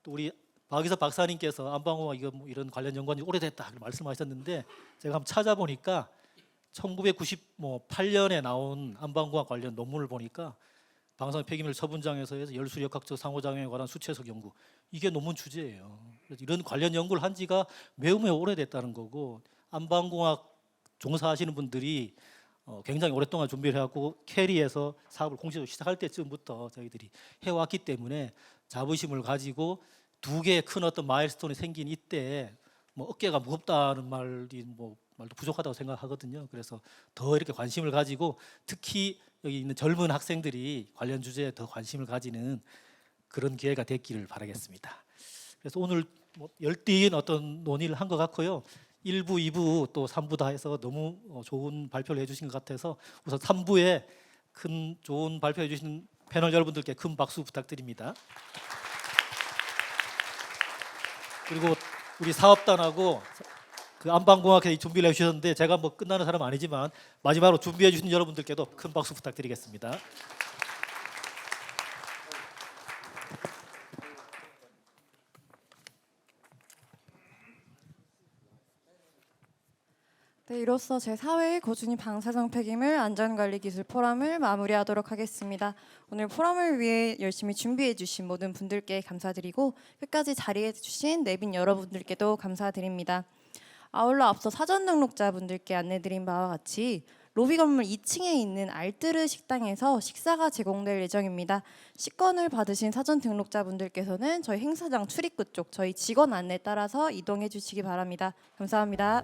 또 우리 박이섭 박사님께서 안방공학 이런 관련 연구한 지 오래됐다 말씀하셨는데 제가 한번 찾아보니까 1998년에 나온 안방공학 관련 논문을 보니까 방사선 폐기물 처분장에서 해서 열수 역학적 상호작용에 관한 수치해석 연구 이게 논문 주제예요. 그래서 이런 관련 연구를 한 지가 매우 오래됐다는 거고 안방공학 종사하시는 분들이 굉장히 오랫동안 준비를 해갖고 캐리에서 사업을 공식적으로 시작할 때쯤부터 저희들이 해왔기 때문에 자부심을 가지고 두 개의 큰 어떤 마일스톤이 생긴 이때 뭐 어깨가 무겁다는 말도 부족하다고 생각하거든요. 그래서 더 이렇게 관심을 가지고 특히 여기 있는 젊은 학생들이 관련 주제에 더 관심을 가지는 그런 기회가 됐기를 바라겠습니다. 그래서 오늘 열띤 어떤 논의를 한 것 같고요. 1부, 2부 또 3부 다 해서 너무 좋은 발표를 해주신 것 같아서 우선 3부에 큰 좋은 발표해 주신 패널 여러분들께 큰 박수 부탁드립니다. 그리고 우리 사업단하고 그 안방공학회 준비를 해주셨는데 제가 뭐 끝나는 사람 아니지만 마지막으로 준비해 주신 여러분들께도 큰 박수 부탁드리겠습니다. 네, 이로써 제4회 고준위 방사성 폐기물 안전관리기술 포럼을 마무리하도록 하겠습니다. 오늘 포럼을 위해 열심히 준비해 주신 모든 분들께 감사드리고 끝까지 자리해 주신 내빈 여러분들께도 감사드립니다. 아울러 앞서 사전 등록자분들께 안내드린 바와 같이 로비 건물 2층에 있는 알뜨르 식당에서 식사가 제공될 예정입니다. 식권을 받으신 사전 등록자분들께서는 저희 행사장 출입구 쪽 저희 직원 안내 따라서 이동해 주시기 바랍니다. 감사합니다.